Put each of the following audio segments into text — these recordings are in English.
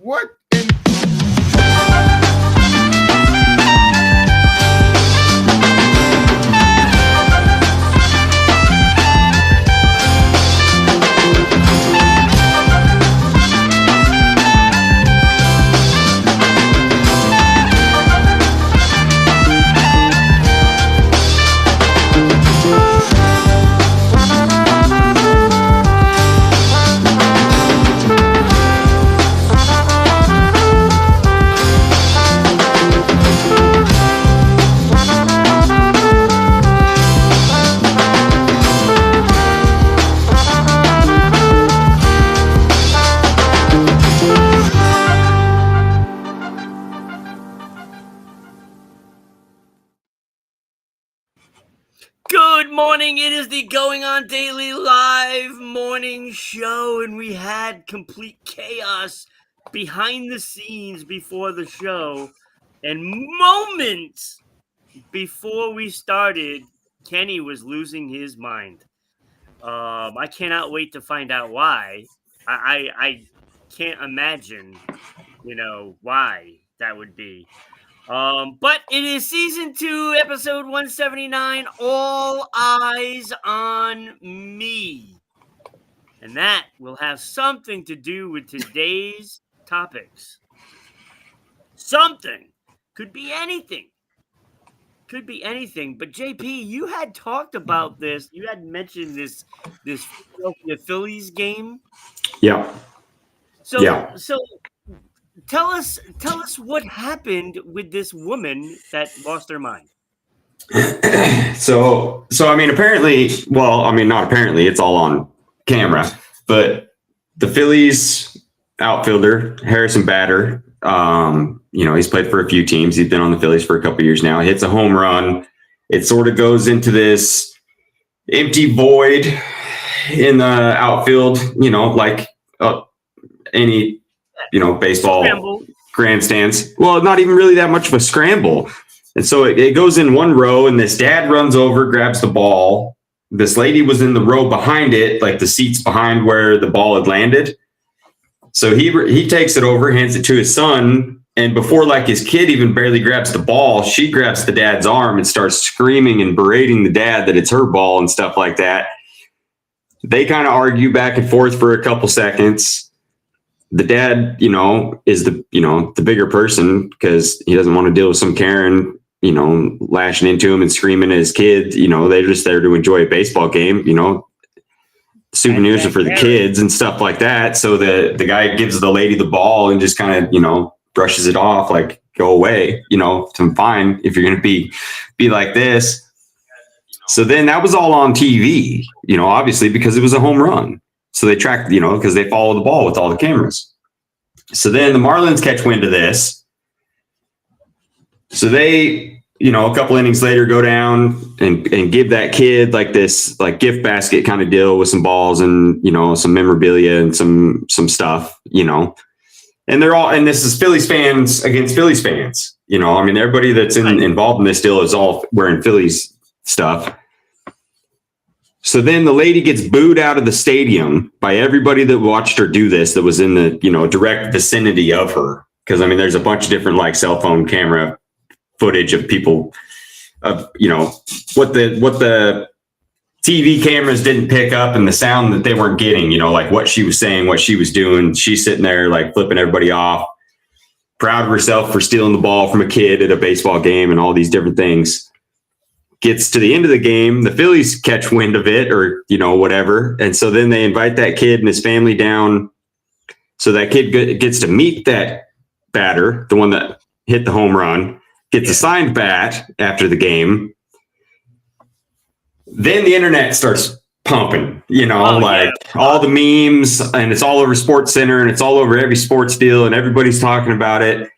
What in Good morning. It is the Going On Daily Live morning show, and we had complete chaos behind the scenes before the show. And moments before we started, Kenny was losing his mind. I cannot wait to find out why. I can't imagine, why that would be. But it is season 2, episode 179, All Eyes on Me. And that will have something to do with today's topics. Something. Could be anything. But JP, you had talked about this. You had mentioned this Philadelphia Phillies game. Yeah. So tell us what happened with this woman that lost her mind. So I mean, not apparently, it's all on camera, but the Phillies outfielder, Harrison Bader, he's played for a few teams. He's been on the Phillies for a couple years now. He hits a home run. It sort of goes into this empty void in the outfield, like any baseball Scramble. grandstands. Well, not even really that much of a scramble. And so it goes in one row, and this dad runs over, grabs the ball. This lady was in the row behind it, like the seats behind where the ball had landed. So he takes it over, hands it to his son. And before his kid even barely grabs the ball, she grabs the dad's arm and starts screaming and berating the dad that it's her ball and stuff like that. They kind of argue back and forth for a couple seconds. The dad, is the bigger person because he doesn't want to deal with some Karen, lashing into him and screaming at his kid. They're just there to enjoy a baseball game. Souvenirs are for the kids and stuff like that. So the guy gives the lady the ball and just kind of, brushes it off, like, go away, I'm fine if you're going to be like this. So then that was all on TV, obviously because it was a home run. So they track, because they follow the ball with all the cameras. So then the Marlins catch wind of this. So they, a couple innings later go down and give that kid this gift basket kind of deal with some balls and, some memorabilia and some stuff, and this is Phillies fans against Phillies fans, everybody that's involved in this deal is all wearing Phillies stuff. So then the lady gets booed out of the stadium by everybody that watched her do this, that was in the, direct vicinity of her. Because, there's a bunch of different cell phone camera footage of people of, what the TV cameras didn't pick up and the sound that they weren't getting, what she was saying, what she was doing. She's sitting there flipping everybody off, proud of herself for stealing the ball from a kid at a baseball game and all these different things. Gets to the end of the game, the Phillies catch wind of it or, whatever. And so then they invite that kid and his family down. So that kid gets to meet that batter, the one that hit the home run, gets a signed bat after the game. Then the internet starts pumping, all the memes, and it's all over Sports Center and it's all over every sports deal and everybody's talking about it.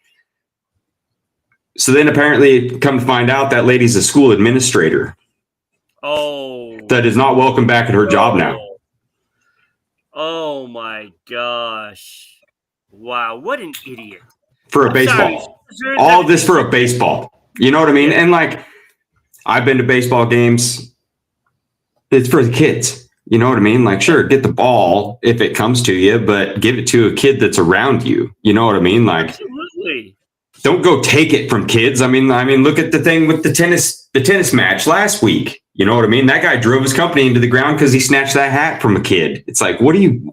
So then apparently come to find out that lady's a school administrator. Oh. That is not welcome back at her job now. Oh my gosh. Wow, what an idiot. For a baseball. Sorry. All this for a baseball. You know what I mean? And I've been to baseball games. It's for the kids. You know what I mean? Like, sure, get the ball if it comes to you, but give it to a kid that's around you. You know what I mean? Like, Absolutely. Don't go take it from kids. I mean, look at the thing with the tennis match last week. You know what I mean? That guy drove his company into the ground because he snatched that hat from a kid. It's like, what are you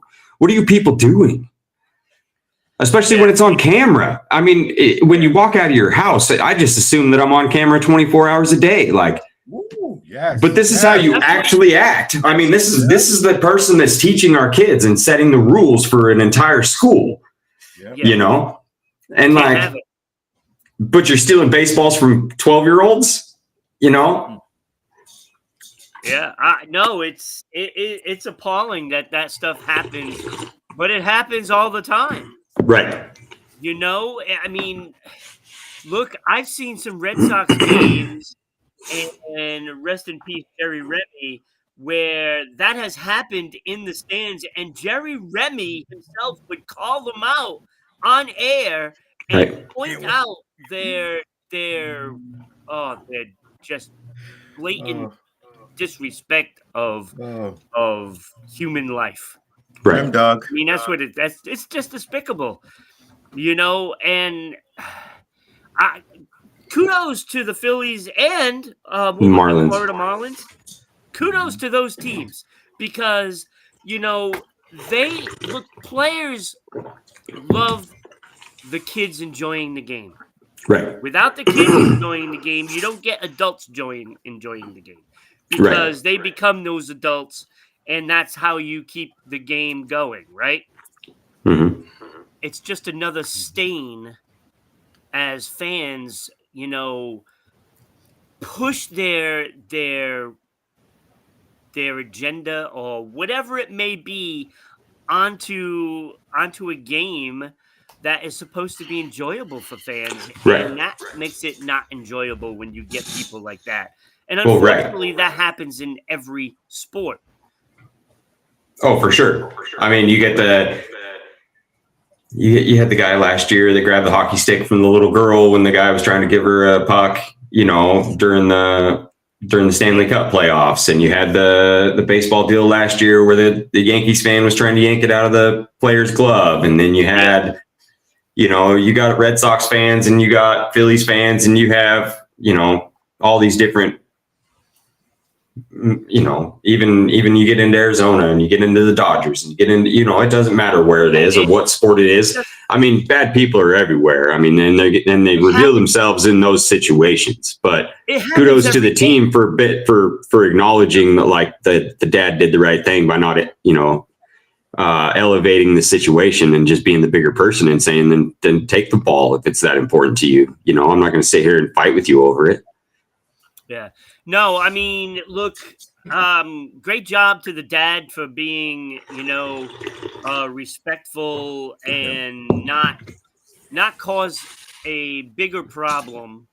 people doing? Especially when it's on camera. I mean, when you walk out of your house, I just assume that I'm on camera 24 hours a day. Like, Ooh, yes, but this is how you actually act. I mean, this is the person that's teaching our kids and setting the rules for an entire school. Yep. You know, and like, but you're stealing baseballs from 12-year-olds. You know. Yeah, no, it's appalling that stuff happens, but it happens all the time. Right. You know, I mean, look, I've seen some Red Sox games, and rest in peace, Jerry Remy, where that has happened in the stands, and Jerry Remy himself would call them out on air and point out their just blatant disrespect of human life. Right, dog. I mean, that's what it's just despicable, you know. And kudos to the Phillies and Marlins. Florida Marlins. Kudos to those teams because players love the kids enjoying the game. Right. Without the kids enjoying the game, you don't get adults enjoying the game because they become those adults, and that's how you keep the game going, right? Mm-hmm. It's just another stain as fans, push their agenda or whatever it may be onto a game that is supposed to be enjoyable for fans. Right. And that makes it not enjoyable when you get people like that. And unfortunately, that happens in every sport. Oh, for sure. I mean, you get you had the guy last year that grabbed the hockey stick from the little girl when the guy was trying to give her a puck, during the Stanley Cup playoffs. And you had the baseball deal last year where the Yankees fan was trying to yank it out of the player's glove. And then you had, you got Red Sox fans and you got Phillies fans and you have, all these different, even you get into Arizona and you get into the Dodgers and you get into, it doesn't matter where it is or what sport it is. I mean, bad people are everywhere. I mean, and they reveal themselves in those situations, but kudos to the team for acknowledging that, like, the dad did the right thing by not, elevating the situation and just being the bigger person and saying, then take the ball if it's that important to you. I'm not going to sit here and fight with you over it. Yeah. No, I mean, look, great job to the dad for being, respectful and not cause a bigger problem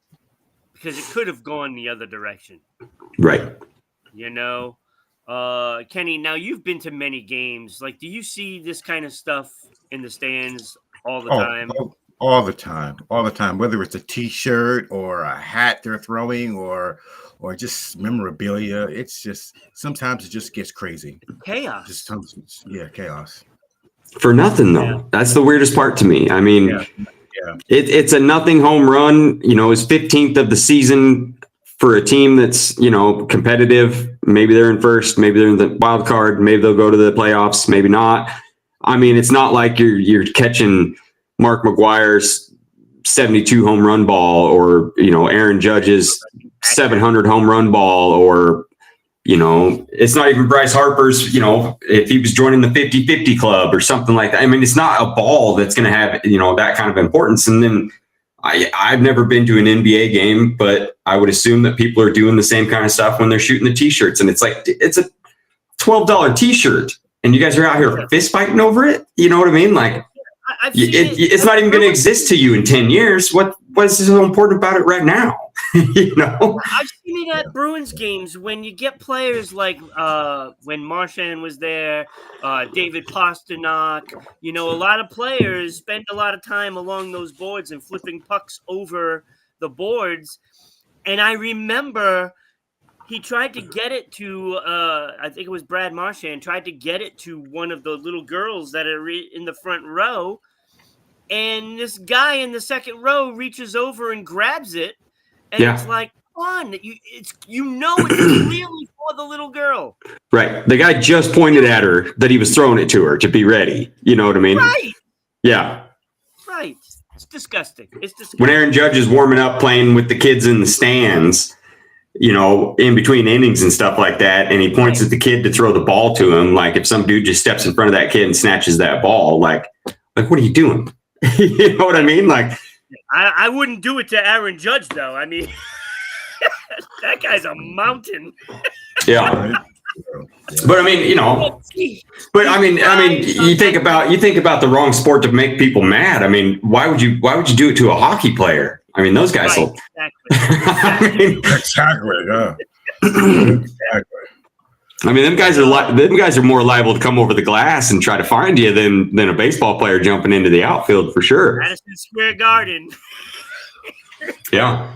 because it could have gone the other direction. Right. Kenny, now you've been to many games. Like, do you see this kind of stuff in the stands all the time? All the time, whether it's a T-shirt or a hat they're throwing or just memorabilia. It's just, sometimes it just gets crazy. Chaos. Chaos. For nothing, though. Yeah. That's the weirdest part to me. I mean, it's a nothing home run. It's 15th of the season for a team that's, competitive. Maybe they're in first, maybe they're in the wild card, maybe they'll go to the playoffs, maybe not. I mean, it's not like you're catching Mark McGwire's 72 home run ball or, Aaron Judge's 700 home run ball or, it's not even Bryce Harper's, if he was joining the 50-50 club or something like that. I mean, it's not a ball that's going to have, that kind of importance. And then I've never been to an NBA game, but I would assume that people are doing the same kind of stuff when they're shooting the T-shirts. And it's like, it's a $12 T-shirt and you guys are out here fist fighting over it. You know what I mean? Like, it's not even going to exist to you in 10 years. What is so important about it right now? I've seen it at Bruins games when you get players like when Marchand was there, David Pasternak. A lot of players spend a lot of time along those boards and flipping pucks over the boards. And I remember he tried to get it to, I think it was Brad Marchand, tried to get it to one of the little girls that are in the front row. And this guy in the second row reaches over and grabs it. And it's like, fun. It's clearly for the little girl. Right. The guy just pointed at her that he was throwing it to her to be ready. You know what I mean? Right. Yeah. Right. It's disgusting. It's disgusting. When Aaron Judge is warming up playing with the kids in the stands, you know, in between innings and stuff like that, and he points at the kid to throw the ball to him, like if some dude just steps in front of that kid and snatches that ball, like what are you doing? You know what I mean? Like, I wouldn't do it to Aaron Judge, though. I mean, that guy's a mountain. Yeah. But I mean, you know, but I mean, you think about the wrong sport to make people mad. I mean, why would you do it to a hockey player? I mean, those guys will. Exactly. Yeah. Exactly. I mean, them guys are more liable to come over the glass and try to find you than a baseball player jumping into the outfield for sure. Madison Square Garden. Yeah.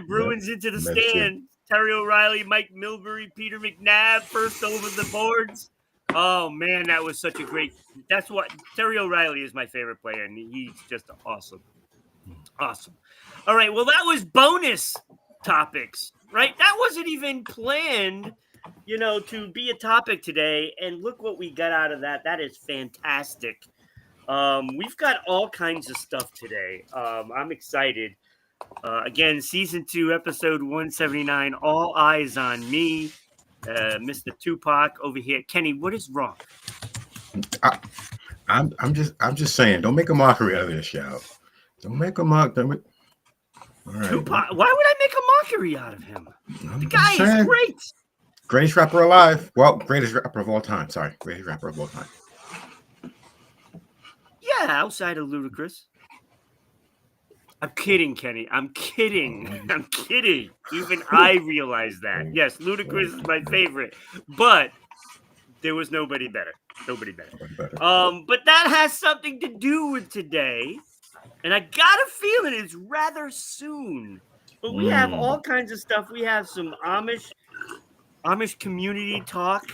Bruins into the stand. Terry O'Reilly, Mike Milbury, Peter McNabb first over the boards. Oh man, that was such a great. That's what Terry O'Reilly is my favorite player, and he's just awesome. Awesome. All right, well that was bonus topics, right? That wasn't even planned, you know, to be a topic today, and look what we got out of that. That is fantastic. We've got all kinds of stuff today. I'm excited. Again, season 2, episode 179. All eyes on me, Mr. Tupac over here. Kenny, what is wrong? I'm just saying. Don't make a mockery out of this show. Don't make a mock. All right. Tupac. Why would I make a mockery out of him? The guy is great. Greatest rapper alive. Well, greatest rapper of all time. Sorry, greatest rapper of all time. Yeah, outside of Ludacris. I'm kidding, Kenny. I'm kidding. I'm kidding. Even I realize that. Yes, Ludacris is my favorite, but there was nobody better. Nobody better. But that has something to do with today, and I got a feeling it's rather soon. But we have all kinds of stuff. We have some Amish community talk.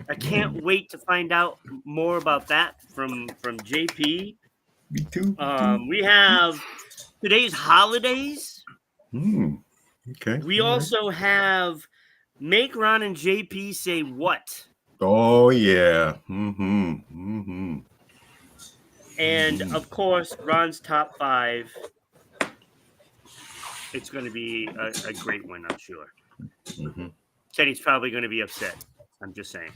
I can't wait to find out more about that from JP. Me too. We have today's holidays. Okay. We also have Make Ron and JP Say What. Oh yeah. And of course, Ron's top 5. It's going to be a great one, I'm sure. Kenny's probably going to be upset. I'm just saying.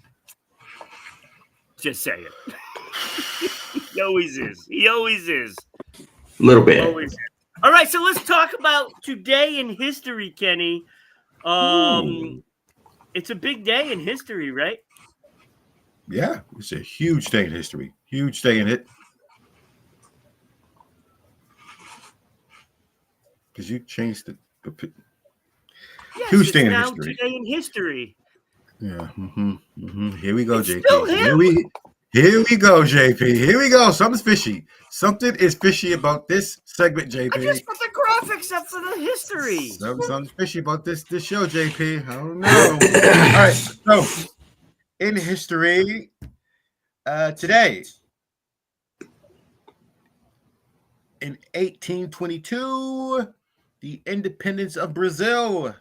Just say it. He always is. He always is. A little bit. Always is. All right, so let's talk about today in history, Kenny. It's a big day in history, right? Yeah, it's a huge day in history. Huge day in it. Because you changed the yes, huge day in now history. Today in history. Yeah. Here we go, It's JP. still him. Here we go, JP. Here we go. Something's fishy. Something is fishy about this segment, JP. I just put the graphics up for the history. Something's fishy about this show, JP. I don't know. All right. So, in history, today, in 1822, the independence of Brazil.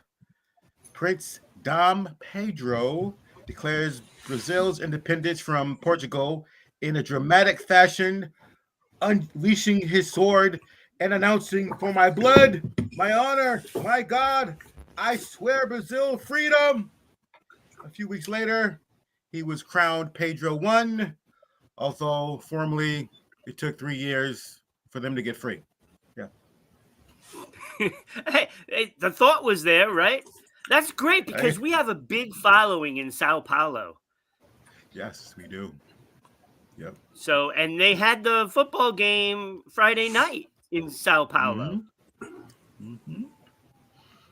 Prince Dom Pedro declares Brazil's independence from Portugal in a dramatic fashion, unleashing his sword and announcing, "For my blood, my honor, my God, I swear Brazil freedom." A few weeks later, he was crowned Pedro I, although formally it took 3 years for them to get free. Yeah. Hey, the thought was there, right? That's great because we have a big following in Sao Paulo. Yes, we do. Yep. So, and they had the football game Friday night in Sao Paulo.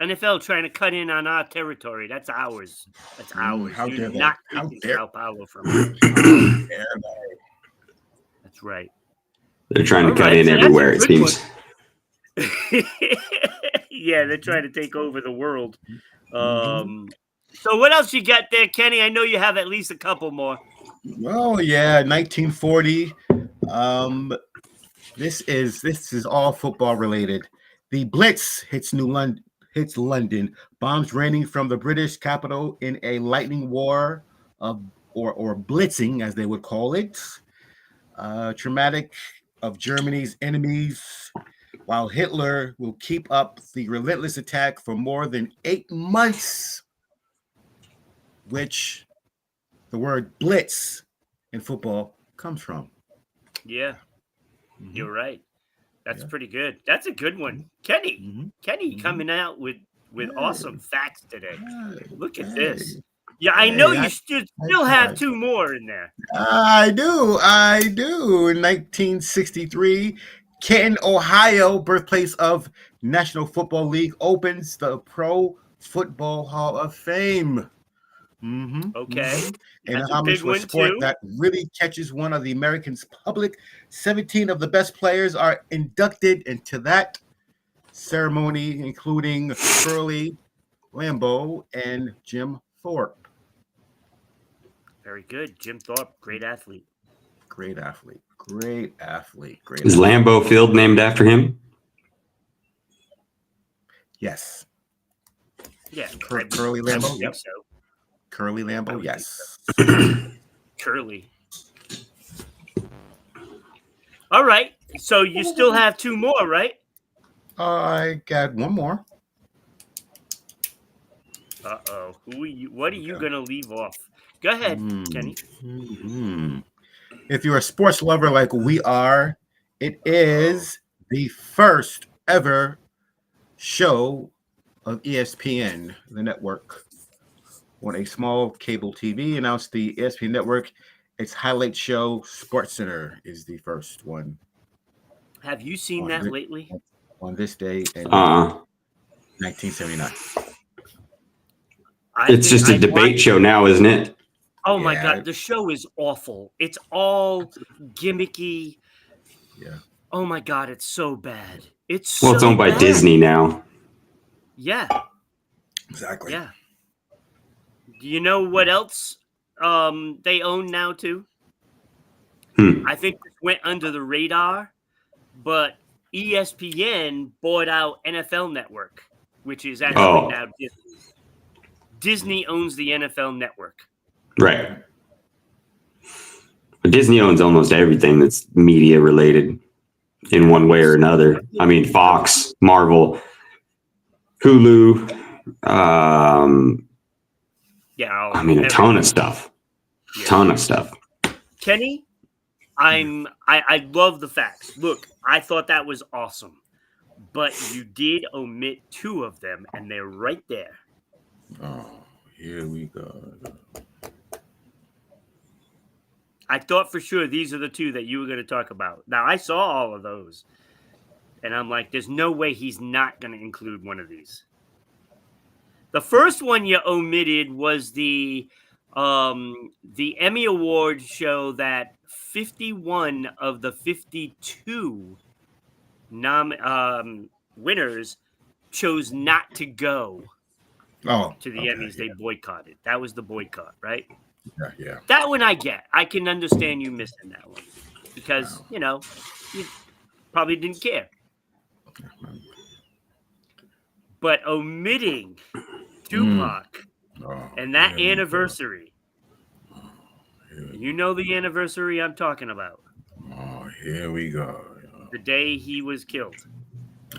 NFL trying to cut in on our territory. That's ours. That's ours. How dare You're they? not How taking dare- Sao Paulo from us. That's right. They're trying to All cut right, in so that's everywhere, a it good seems. Yeah, they're trying to take over the world. So what else you got there, Kenny? I know you have at least a couple more. Oh yeah, 1940. This is all football related. The Blitz hits London, bombs raining from the British capital in a lightning war of or blitzing, as they would call it. Traumatic of Germany's enemies, while Hitler will keep up the relentless attack for more than 8 months, which the word blitz in football comes from. Yeah, you're right. That's pretty good. That's a good one. Kenny, coming out with awesome facts today. Look at this. Yeah, I know you still have 2 more in there. I do. In 1963, Canton, Ohio, birthplace of National Football League, opens the Pro Football Hall of Fame. Okay. And That's a homage big to a one, sport too. that really catches one of the Americans' public. 17 of the best players are inducted into that ceremony, including Curly Lambeau and Jim Thorpe. Very good. Jim Thorpe, great athlete. Great athlete. Is Lambeau Field named after him? Yes. Yeah. Curly Lambeau. I would think so. Curly Lambeau, yes. Curly. All right. So you still have 2 more, right? I got one more. Uh-oh. What are you going to leave off? Go ahead, Kenny. If you're a sports lover like we are, it is the first ever show of ESPN, the network, on a small cable TV. Announced the ESPN network. Its highlight show, SportsCenter, is the first one. Have you seen that lately? On this day in 1979. It's just a debate show now, isn't it? Oh my God, the show is awful. It's all gimmicky. Yeah. Oh my God, it's so bad. It's owned by Disney now. Yeah. Exactly. Yeah. Do you know what else they own now too? I think it went under the radar, but ESPN bought out NFL Network, which is actually now Disney. Disney owns the NFL Network. Right. But Disney owns almost everything that's media related in one way or another. I mean, Fox, Marvel, Hulu. I mean, a ton of stuff. Kenny, I love the facts. Look, I thought that was awesome, but you did omit 2 of them, and they're right there. Oh, here we go. I thought for sure these are the 2 that you were going to talk about. Now, I saw all of those, and I'm like, there's no way he's not going to include one of these. The first one you omitted was the Emmy Award show that 51 of the 52 winners chose not to go to the Emmys. They boycotted. That was the boycott, right? Yeah. That one I get. I can understand you missing that one because, you probably didn't care. But omitting Tupac and that anniversary, you know the anniversary I'm talking about. Oh, here we go. The day he was killed.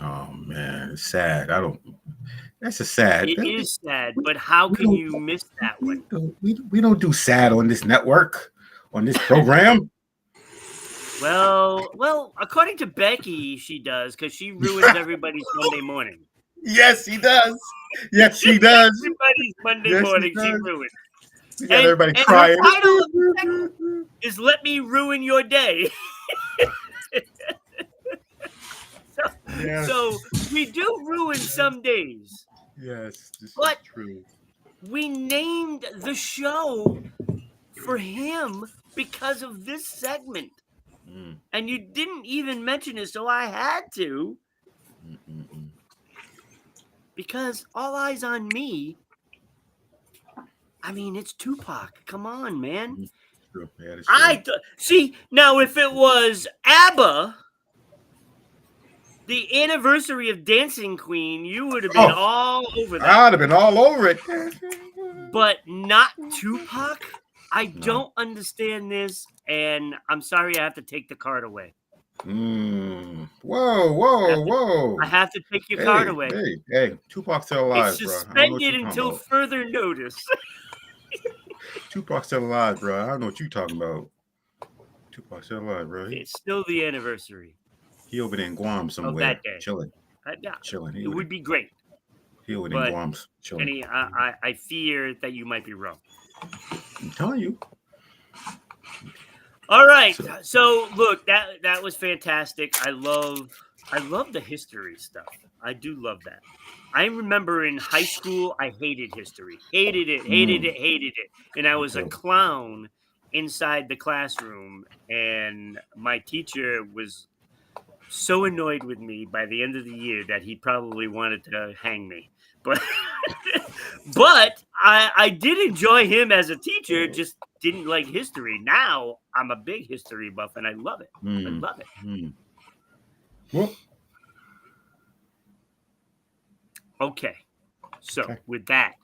Oh, man. It's sad. That's a sad. It is sad, but how can you miss that one? We don't do sad on this network, on this program. Well, according to Becky, she does because she ruins everybody's Monday morning. Yes, she does. Yes, she does. Everybody's Monday morning, she ruins. We got everybody crying. Her title of the segment is "Let Me Ruin Your Day." So we do ruin some days. Yes, this but is true. We named the show for him because of this segment. And you didn't even mention it, so I had to. because All Eyes on Me, I mean, it's Tupac. Come on, man. True. Yeah, that's true. See, now if it was ABBA, the anniversary of Dancing Queen, you would have been all over that. I'd have been all over it. But not Tupac? I don't understand this, and I'm sorry I have to take the card away. Whoa. I have to take your card away. Hey, Tupac's still alive, It's bro. suspended until further notice. Tupac's still alive, bro. I don't know what you're talking about. Tupac's still alive, bro. It's still the anniversary. He over there in Guam somewhere. Of that day. Chilling. Chilling. It would be great. He over there in Guam chilling. Kenny, I fear that you might be wrong. I'm telling you. All right. So look, that was fantastic. I love the history stuff. I do love that. I remember in high school, I hated history. Hated it. And I was a clown inside the classroom. And my teacher was so annoyed with me by the end of the year that he probably wanted to hang me. But I did enjoy him as a teacher, just didn't like history. Now I'm a big history buff and I love it. I love it. Well, okay. So with that,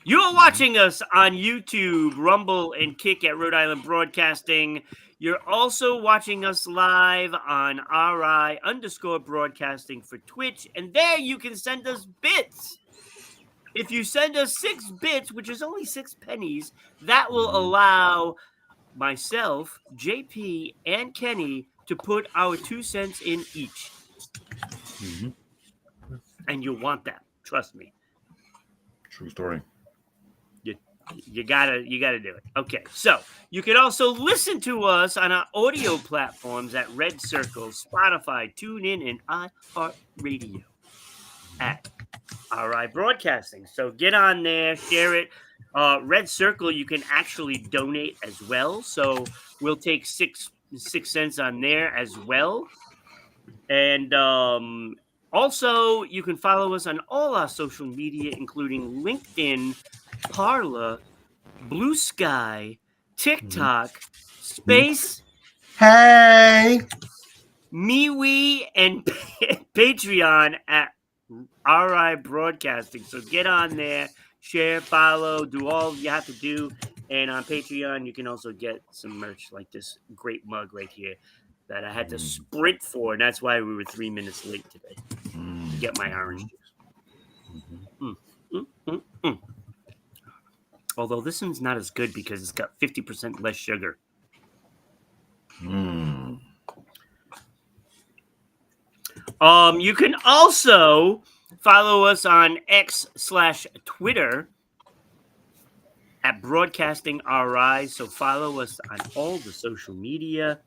you're watching us on YouTube, Rumble, and Kick at Rhode Island Broadcasting. You're also watching us live on RI_broadcasting for Twitch, and there you can send us bits. If you send us 6 bits, which is only 6 pennies, that will allow myself, JP, and Kenny to put our 2 cents in each. And you'll want that. Trust me. True story. You gotta do it. Okay, so you can also listen to us on our audio platforms at Red Circle, Spotify, TuneIn, and iHeartRadio at RI Broadcasting. So get on there, share it. Red Circle, you can actually donate as well. So we'll take 6 cents on there as well. And also, you can follow us on all our social media, including LinkedIn, Parler, Blue Sky, TikTok, Space, Hey, MeWe, and Patreon at RI Broadcasting. So get on there, share, follow, do all you have to do. And on Patreon, you can also get some merch like this great mug right here that I had to sprint for. And that's why we were 3 minutes late today to get my orange juice. Although this one's not as good because it's got 50% less sugar. You can also follow us on X/Twitter at Broadcasting RI. So follow us on all the social media.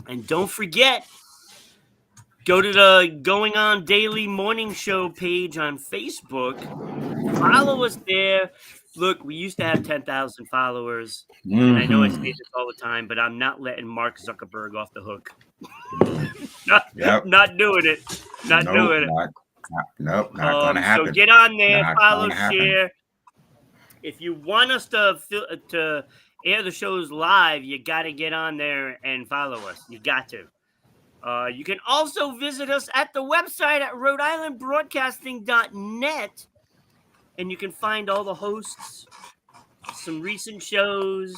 And don't forget, go to the Going On Daily Morning Show page on Facebook. Follow us there. Look, we used to have 10,000 followers. And I know I say this all the time, but I'm not letting Mark Zuckerberg off the hook. Not doing it. Not doing it. Not going to happen. So get on there, follow, share. If you want us to air the shows live, you got to get on there and follow us. You got to. You can also visit us at the website at RhodeIslandBroadcasting.net. And you can find all the hosts, some recent shows,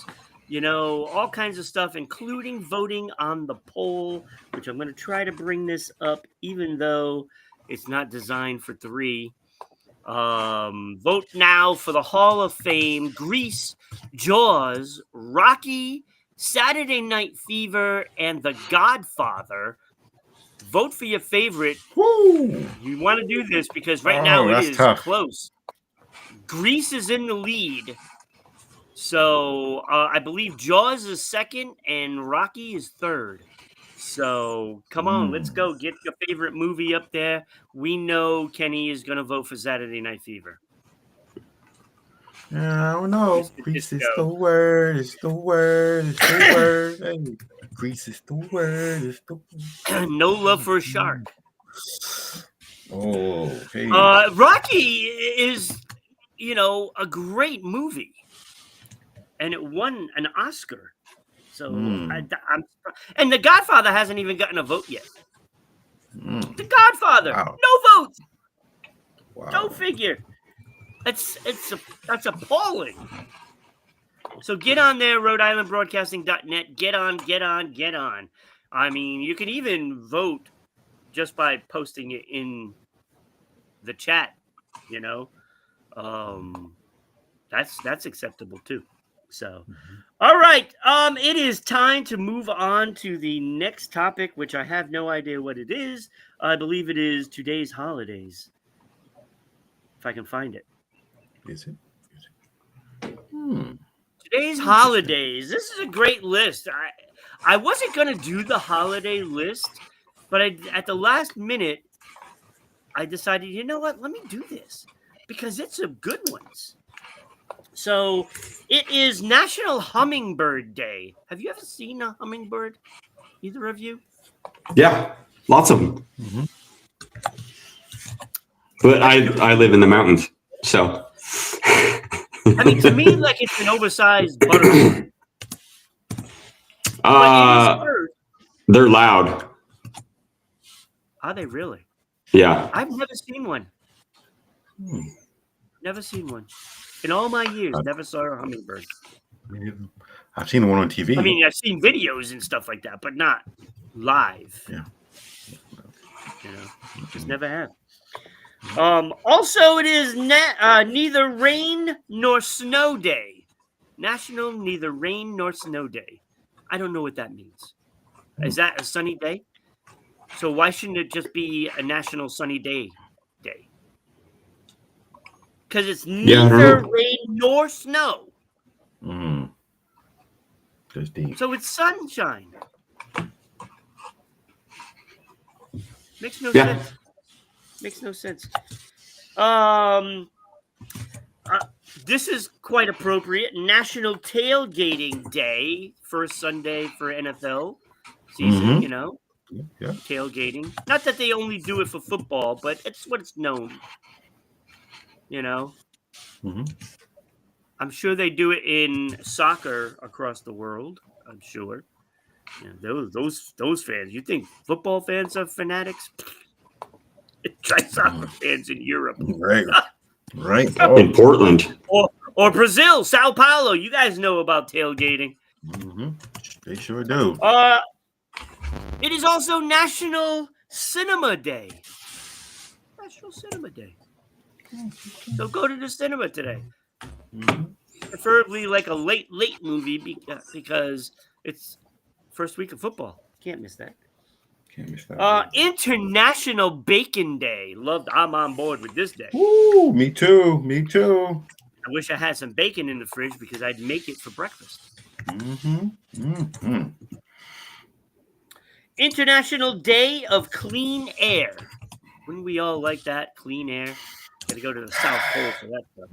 all kinds of stuff, including voting on the poll, which I'm going to try to bring this up, even though it's not designed for 3. Vote now for the Hall of Fame, Grease, Jaws, Rocky, Saturday Night Fever, and The Godfather. Vote for your favorite. Woo! You want to do this because right now it is tough. Close. Grease is in the lead. So I believe Jaws is second and Rocky is third. So come on, let's go. Get your favorite movie up there. We know Kenny is going to vote for Saturday Night Fever. I don't know. Grease is the word. It's the word. It's the word. Hey, Grease is the word. It's the word. No love for a shark. Oh, hey. Rocky is, a great movie, and it won an Oscar. So and The Godfather hasn't even gotten a vote yet. The Godfather, Wow. no votes. Wow. Go figure. That's appalling. So get on there, RhodeIslandBroadcasting.net. Get on. I mean, you can even vote just by posting it in the chat. That's acceptable too. So, all right. It is time to move on to the next topic, which I have no idea what it is. I believe it is today's holidays. If I can find it. Is it? Today's holidays. This is a great list. I wasn't going to do the holiday list, but at the last minute, I decided, you know what? Let me do this because it's some good ones. So it is National Hummingbird Day. Have you ever seen a hummingbird? Either of you? Yeah, lots of them. But I live in the mountains, so. I mean, to me, like it's an oversized butterfly. They're loud. Are they really? Yeah. I've never seen one. Never seen one. In all my years, never saw a hummingbird. I've seen one on TV. I mean, I've seen videos and stuff like that, but not live. Yeah. Just never have. Also, it is Neither Rain Nor Snow Day. National Neither Rain Nor Snow Day. I don't know what that means. Is that a sunny day? So why shouldn't it just be a National Sunny Day? Because it's neither rain nor snow. So it's sunshine. Makes no sense. Makes no sense. This is quite appropriate. National Tailgating Day, first Sunday for NFL season, Yeah. Tailgating. Not that they only do it for football, but it's what it's known. I'm sure they do it in soccer across the world. I'm sure. Those fans. You think football fans are fanatics? Try soccer fans in Europe. Right. In Portland. Or Brazil, Sao Paulo. You guys know about tailgating. They sure do. It is also National Cinema Day. National Cinema Day. So go to the cinema today. Preferably like a late movie because it's first week of football. Can't miss that. International Bacon Day. I'm on board with this day. Ooh, me too. I wish I had some bacon in the fridge because I'd make it for breakfast. International Day of Clean Air. Wouldn't we all like that? Clean air. Got to go to the South Pole for that stuff.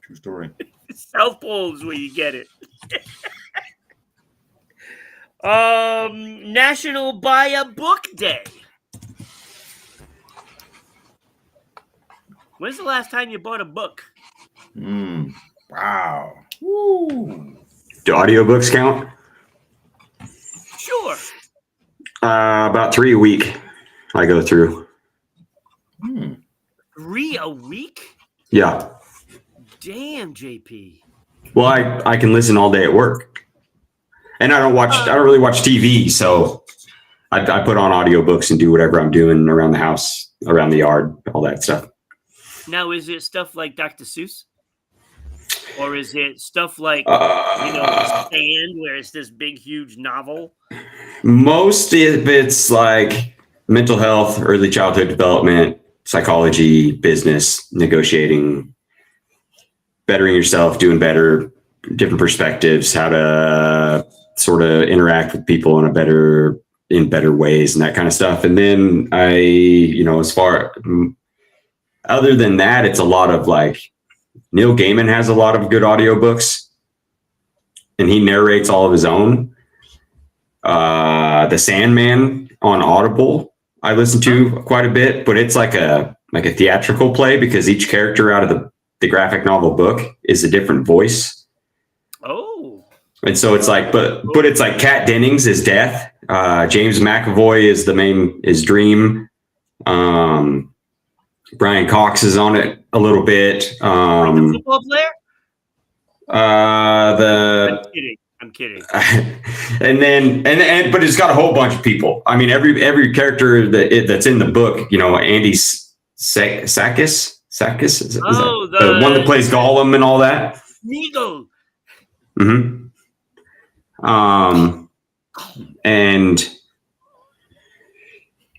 True story. South Pole is where you get it. National Buy a Book Day. When's the last time you bought a book? Wow. Woo. Do audiobooks count? Sure. About 3 a week I go through. 3 a week? Yeah. Damn, JP. Well, I can listen all day at work. And I don't really watch TV, so I put on audiobooks and do whatever I'm doing around the house, around the yard, all that stuff. Now, is it stuff like Dr. Seuss? Or is it stuff like, Stand, where it's this big, huge novel? Most of it's like mental health, early childhood development, psychology, business, negotiating, bettering yourself, doing better, different perspectives, how to sort of interact with people in better ways and that kind of stuff. And then other than that, it's a lot of like Neil Gaiman has a lot of good audiobooks and he narrates all of his own. The Sandman on Audible. I listen to quite a bit, but it's like a theatrical play because each character out of the graphic novel book is a different voice. Oh. And so it's like, but it's like Kat Dennings is Death. James McAvoy is Dream. Brian Cox is on it a little bit. The football player? I'm kidding. and but it's got a whole bunch of people. I mean, every character that's in the book, Andy Sakis. Is the one that plays Gollum and all that. Neagle. Mm-hmm. And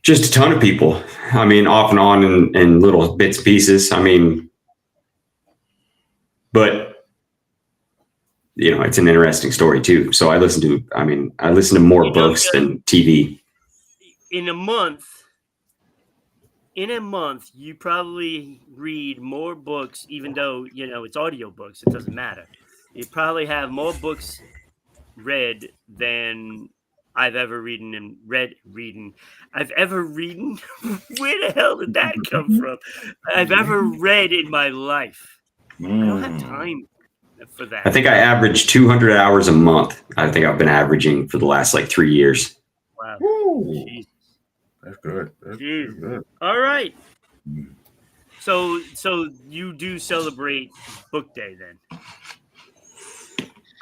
just a ton of people. I mean, off and on in little bits and pieces. I mean, but it's an interesting story too. So I listen to more books than TV. In a month, you probably read more books, even though, it's audiobooks. It doesn't matter. You probably have more books read than I've ever read. I've ever read. Where the hell did that come from? I've ever read in my life. I don't have time for that. I think I average 200 hours a month. I think I've been averaging for the last 3 years. Wow. Jesus. That's good. That's good. All right. So you do celebrate Book Day then?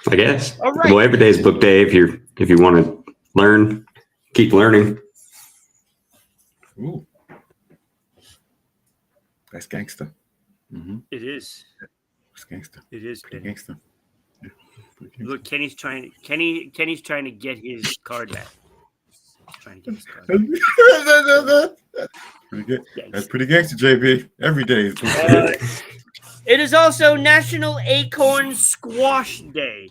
I guess. All right. Well, every day is Book Day if you want to learn, keep learning. Ooh. That's gangster. Mm-hmm. It is. It's gangster. It is gangster. Yeah. Look, Kenny's trying to get his card back. He's trying to get his card back. Pretty good. That's pretty gangster, JB. Every day is it is also National Acorn Squash Day.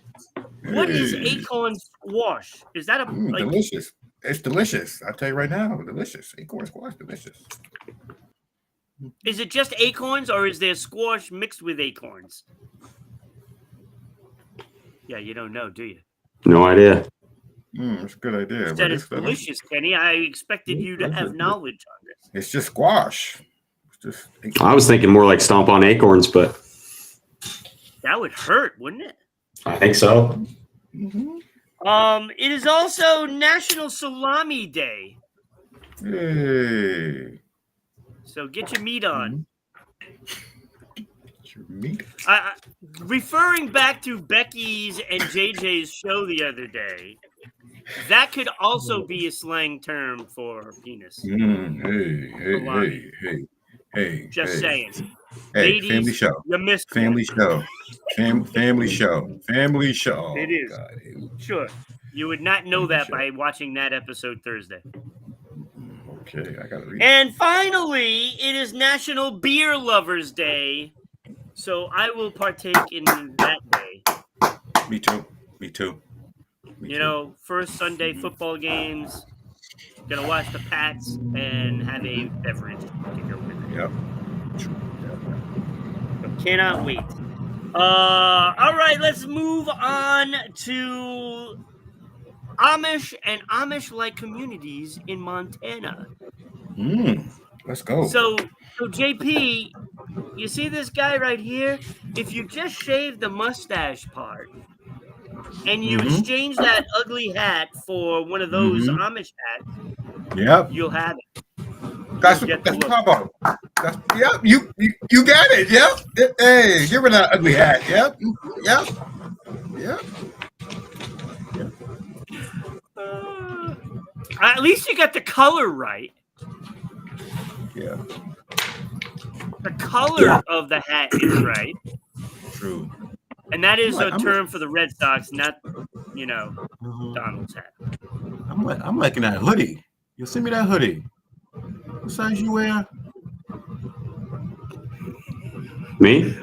What is acorn squash? Is that delicious? It's delicious. I'll tell you right now, delicious. Acorn squash, delicious. Is it just acorns, or is there squash mixed with acorns? Yeah, you don't know, do you? No idea. It's a good idea. You said it's delicious, Kenny. I expected you to have knowledge on this. It's just squash. I was thinking more like stomp on acorns, but that would hurt, wouldn't it? I think so. Mm-hmm. It is also National Salami Day. Hey. So get your meat on. Get your meat. Referring back to Becky's and JJ's show the other day, that could also be a slang term for penis. Hey. Just saying. Hey, ladies, family show. You missed family show. Family show. Family show. It is. God. Sure. You would not know that by watching that episode Thursday. Okay, I gotta read. And finally, it is National Beer Lovers Day. So I will partake in that day. Me too. First Sunday football games. Gonna watch the Pats and have a beverage to go with it. Yep. Cannot wait. All right, let's move on to Amish and Amish-like communities in Montana. Let's go. So JP, you see this guy right here? If you just shave the mustache part and you exchange that ugly hat for one of those Amish hats, you'll have it. That's what I'm talking about. You got it. Yep. Hey, give her that ugly hat. Yep. At least you got the color right. Yeah. The color of the hat is right. True. And that is a term for the Red Sox, not, Donald's hat. I'm liking that hoodie. You send me that hoodie. What size you wear? Me?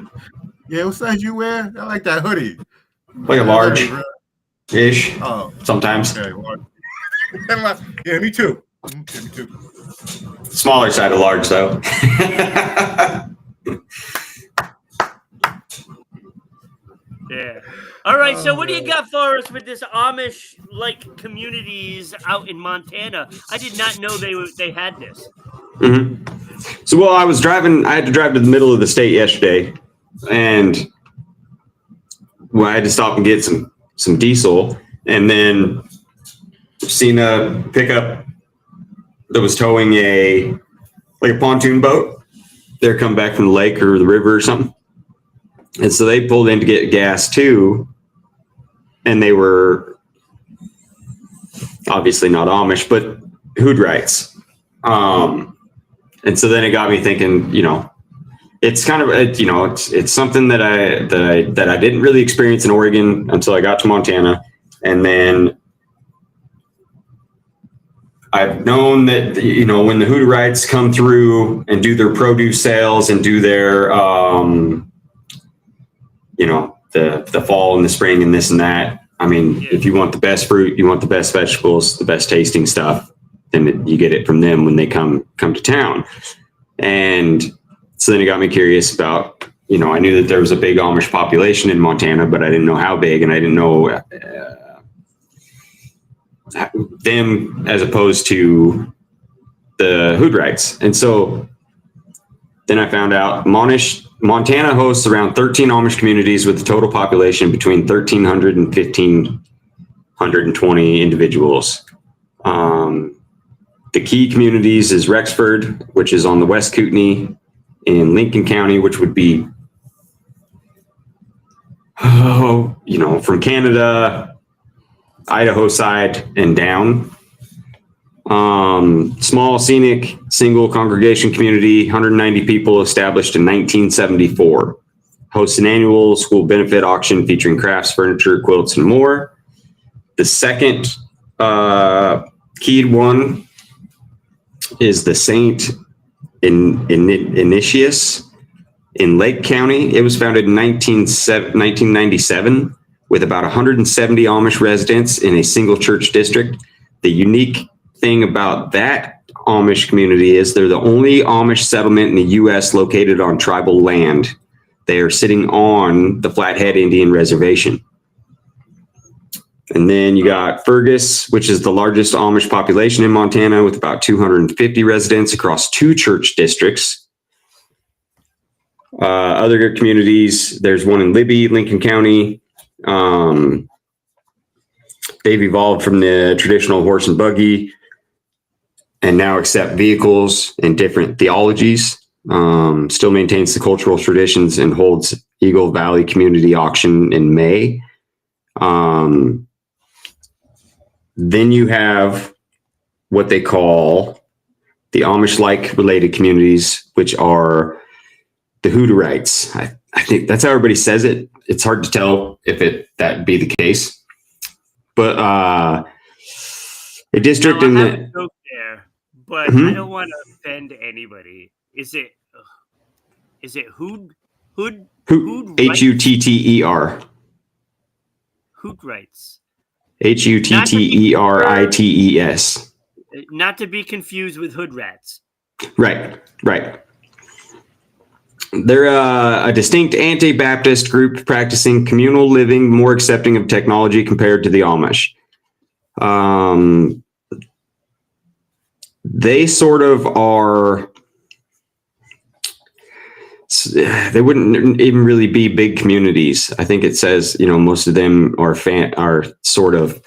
Yeah, what size you wear? I like that hoodie. Like a large-ish. Oh, sometimes. Okay. Yeah, me too. Smaller side of large, though. Yeah. All right. So, what do you got for us with this Amish like communities out in Montana. I did not know they had this. Mm-hmm. So, well, I had to drive to the middle of the state yesterday, and I had to stop and get some diesel, and then seen a pickup that was towing a pontoon boat. They're coming back from the lake or the river or something. And so they pulled in to get gas too. And they were obviously not Amish, but Hoodrites. And so then it got me thinking, it's kind of, it's something that I didn't really experience in Oregon until I got to Montana. And then I've known that, when the Hoodrites come through and do their produce sales and do their, the fall and the spring and this and that. I mean, if you want the best fruit, you want the best vegetables, the best tasting stuff, then you get it from them when they come to town. And so then it got me curious about, I knew that there was a big Amish population in Montana, but I didn't know how big, and I didn't know them as opposed to the Hoodrites. And so then I found out Montana hosts around 13 Amish communities with a total population between 1,300 and 1,520 individuals. The key communities is Rexford, which is on the West Kootenai, in Lincoln County, which would be, from Canada, Idaho side and down. Small, scenic, single congregation community, 190 people, established in 1974. Hosts an annual school benefit auction featuring crafts, furniture, quilts, and more. The second keyed one is the St. Ignatius in Lake County. It was founded in 1997 with about 170 Amish residents in a single church district. The unique thing about that Amish community is they're the only Amish settlement in the U.S. located on tribal land. They are sitting on the Flathead Indian Reservation. And then you got Fergus, which is the largest Amish population in Montana with about 250 residents across 2 church districts. Other communities, there's one in Libby, Lincoln County. They've evolved from the traditional horse and buggy and now accept vehicles and different theologies. Still maintains the cultural traditions and holds Eagle Valley Community Auction in May. Then you have what they call the Amish-like related communities, which are the Hooderites. I think that's how everybody says it. It's hard to tell if that'd be the case. But a district in the joke there, but I don't want to offend anybody. Is it Hood Hutter? Hoodrites. Huttterites. Not to be confused with hood rats. Right. They're a distinct anti-Baptist group practicing communal living, more accepting of technology compared to the Amish. They sort of are. They wouldn't even really be big communities. I think it says, most of them are sort of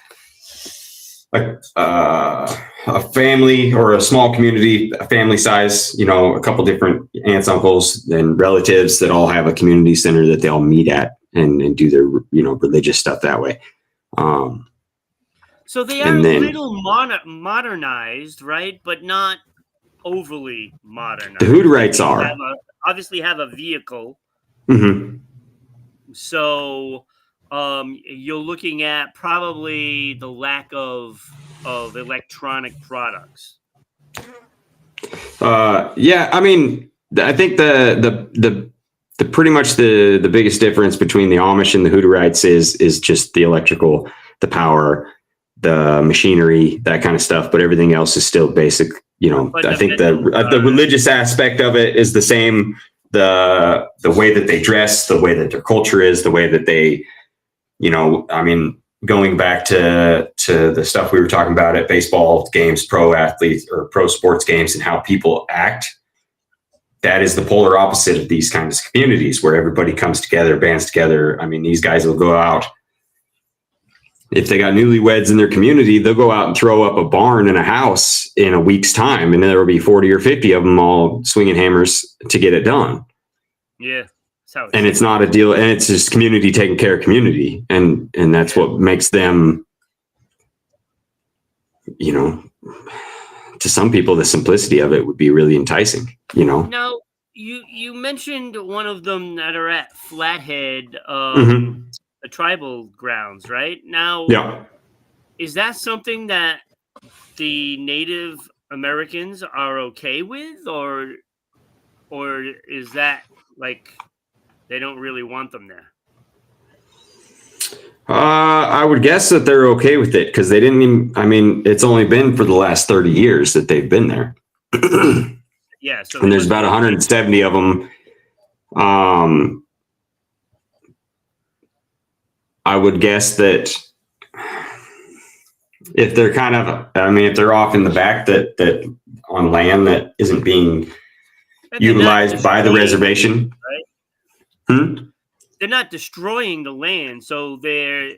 like a family or a small community, a family size, a couple different aunts, uncles, and relatives that all have a community center that they all meet at and do their, religious stuff that way. So they are a little modernized, right? But not overly modernized. The Hooderites are. Obviously have a vehicle. Mm-hmm. So you're looking at probably the lack of electronic products. Yeah, I mean, I think the pretty much the biggest difference between the Amish and the Hooderites is just the electrical, the power, the machinery, that kind of stuff. But everything else is still basic. I think the religious aspect of it is the same. The way that they dress, the way that their culture is, the way that they, I mean, going back to the stuff we were talking about at baseball games, pro athletes or pro sports games, and how people act, that is the polar opposite of these kinds of communities where everybody comes together, bands together. I mean, these guys will go out. If they got newlyweds in their community, they'll go out and throw up a barn and a house in a week's time, and there will be 40 or 50 of them all swinging hammers to get it done. Yeah. And it's not a deal, and it's just community taking care of community, and that's what makes them, you know, to some people, the simplicity of it would be really enticing, you know. Now, you mentioned one of them that are at Flathead, the tribal grounds, right? Now, yeah, is that something that the Native Americans are okay with, or is that like they don't really want them there? I would guess that they're okay with it because they didn't even, I mean, it's only been for the last 30 years that they've been there. Yeah. So and there's about 170 of them. I would guess that if they're kind of, I mean, if they're off in the back that on land that isn't being utilized by the reservation, right? They're not destroying the land, so they're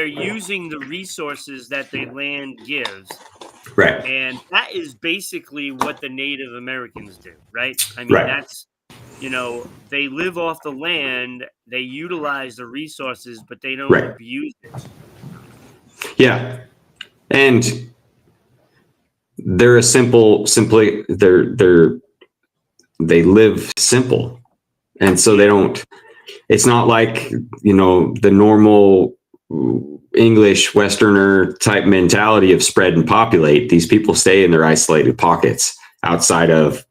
using the resources that the land gives, right? And that is basically what the Native Americans do, right? I mean, that's, you know, they live off the land, they utilize the resources, but they don't abuse it. Yeah, and they're they live simple, and so they don't. It's not like, you know, the normal English Westerner type mentality of spread and populate. These people stay in their isolated pockets outside of,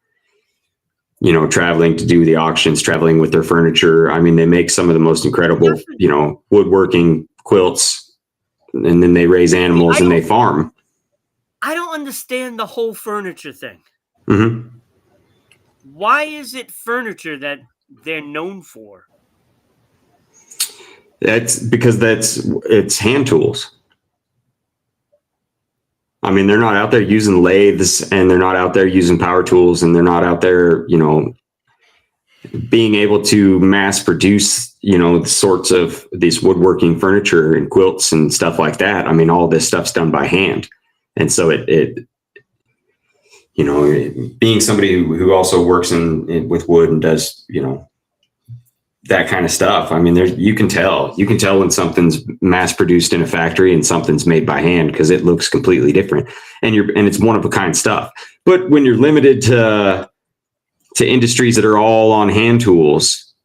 you know, traveling to do the auctions, traveling with their furniture. I mean, they make some of the most incredible, you know, woodworking, quilts, and then they raise animals and they farm. I don't understand the whole furniture thing. Mm-hmm. Why is it furniture that they're known for? That's because it's hand tools. I mean, they're not out there using lathes, and they're not out there using power tools, and they're not out there, you know, being able to mass produce, you know, the sorts of these woodworking furniture and quilts and stuff like that. I mean, all this stuff's done by hand. And so it you know, being somebody who also works with wood and does, you know, that kind of stuff. I mean, you can tell when something's mass produced in a factory and something's made by hand, because it looks completely different, and it's one of a kind stuff. But when you're limited to industries that are all on hand tools,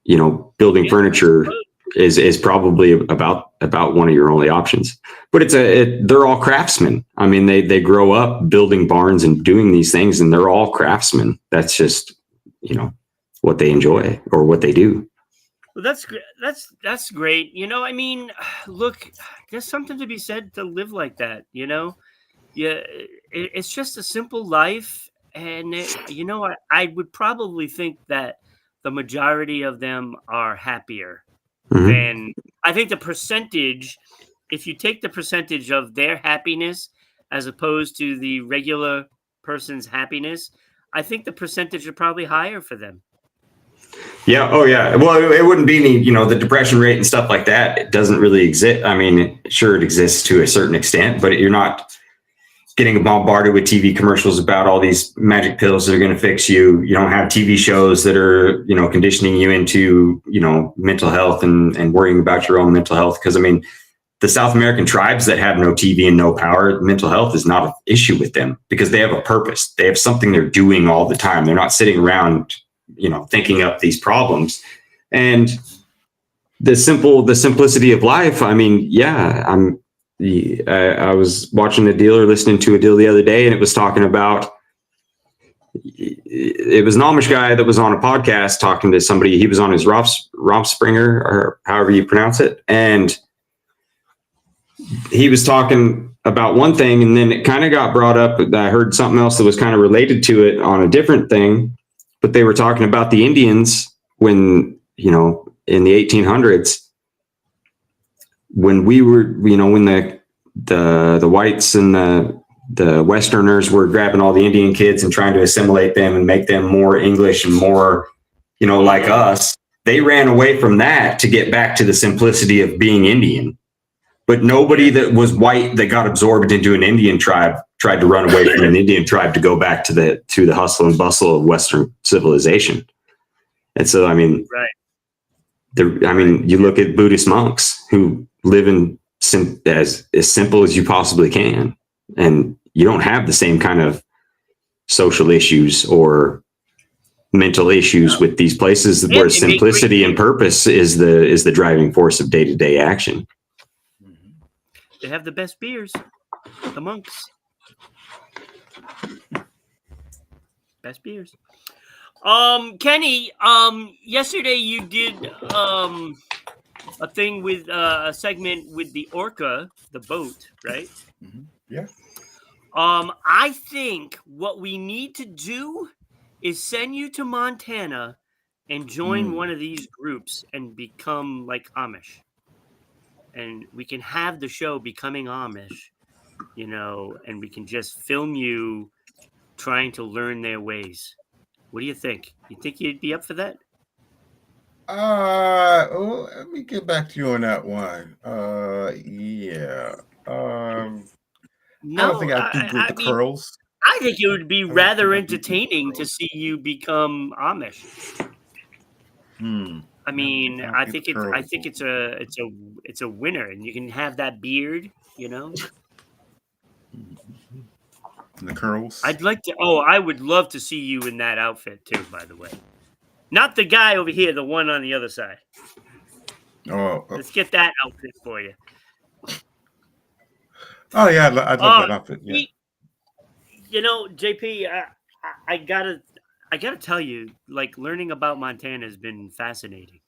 you know, building furniture is probably about one of your only options. But they're all craftsmen. I mean, they grow up building barns and doing these things, and they're all craftsmen. That's just, you know, what they enjoy or what they do. Well, that's great. You know, I mean, look, there's something to be said to live like that. You know, yeah, it's just a simple life, and you know, I would probably think that the majority of them are happier than, I think the percentage. If you take the percentage of their happiness as opposed to the regular person's happiness, I think the percentage are probably higher for them. Yeah. Oh, yeah. Well, it wouldn't be any, you know, the depression rate and stuff like that. It doesn't really exist. I mean, sure, it exists to a certain extent, but you're not getting bombarded with TV commercials about all these magic pills that are going to fix you. You don't have TV shows that are, you know, conditioning you into, you know, mental health and worrying about your own mental health. Because, I mean, the South American tribes that have no TV and no power, mental health is not an issue with them because they have a purpose. They have something they're doing all the time. They're not sitting around, you know, thinking up these problems. And the simplicity of life. I mean, yeah, I was watching a deal or listening to a deal the other day, and it was talking about, it was an Amish guy that was on a podcast talking to somebody. He was on his Romspringer, or however you pronounce it. And he was talking about one thing, and then it kind of got brought up. I heard something else that was kind of related to it on a different thing, but they were talking about the Indians when, you know, in the 1800s, when we were, when the whites and the Westerners were grabbing all the Indian kids and trying to assimilate them and make them more English and more, like us, they ran away from that to get back to the simplicity of being Indian. But nobody that was white that got absorbed into an Indian tribe tried to run away from an Indian tribe to go back to the hustle and bustle of Western civilization. And so, right. You look at Buddhist monks who live in as simple as you possibly can, and you don't have the same kind of social issues or mental issues with these places where simplicity and purpose is the driving force of day-to-day action. They have the best beers, the monks. Best beers. Kenny, yesterday you did a thing with a segment with the orca, the boat, right? Mm-hmm. Yeah. I think what we need to do is send you to Montana and join one of these groups and become like Amish. And we can have the show Becoming Amish, and we can just film you trying to learn their ways. What do you think? You think you'd be up for that? Let me get back to you on that one. Yeah. No, I don't think I do good with the curls. I think it would be rather entertaining to see you become Amish. I mean, I think it's a winner, and you can have that beard, The curls. I'd like to. Oh, I would love to see you in that outfit too. By the way, not the guy over here, the one on the other side. Oh. Let's get that outfit for you. Oh yeah, I'd love that outfit. Yeah. JP, I gotta tell you, like, learning about Montana has been fascinating.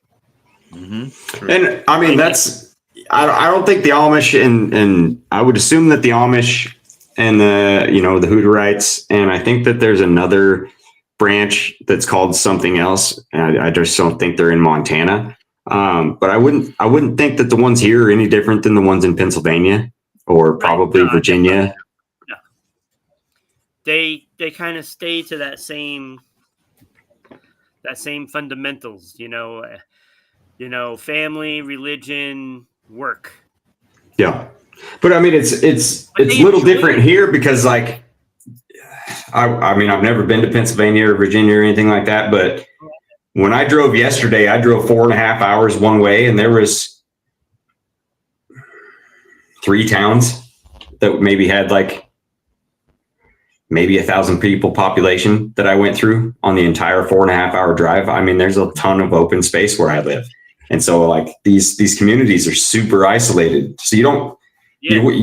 Mm-hmm. And I don't think the Amish and I would assume that the Amish and the Hutterites, and I think that there's another branch that's called something else. And I just don't think they're in Montana. But I wouldn't think that the ones here are any different than the ones in Pennsylvania or probably Virginia. No. They kind of stay to that same fundamentals, family, religion, work. Yeah. But it's a little different here because like, I've never been to Pennsylvania or Virginia or anything like that. But when I drove yesterday, I drove 4.5 hours one way, and there was 3 towns that maybe had like maybe 1,000 people population that I went through on the entire 4.5 hour drive. There's a ton of open space where I live. And so like these communities are super isolated. So you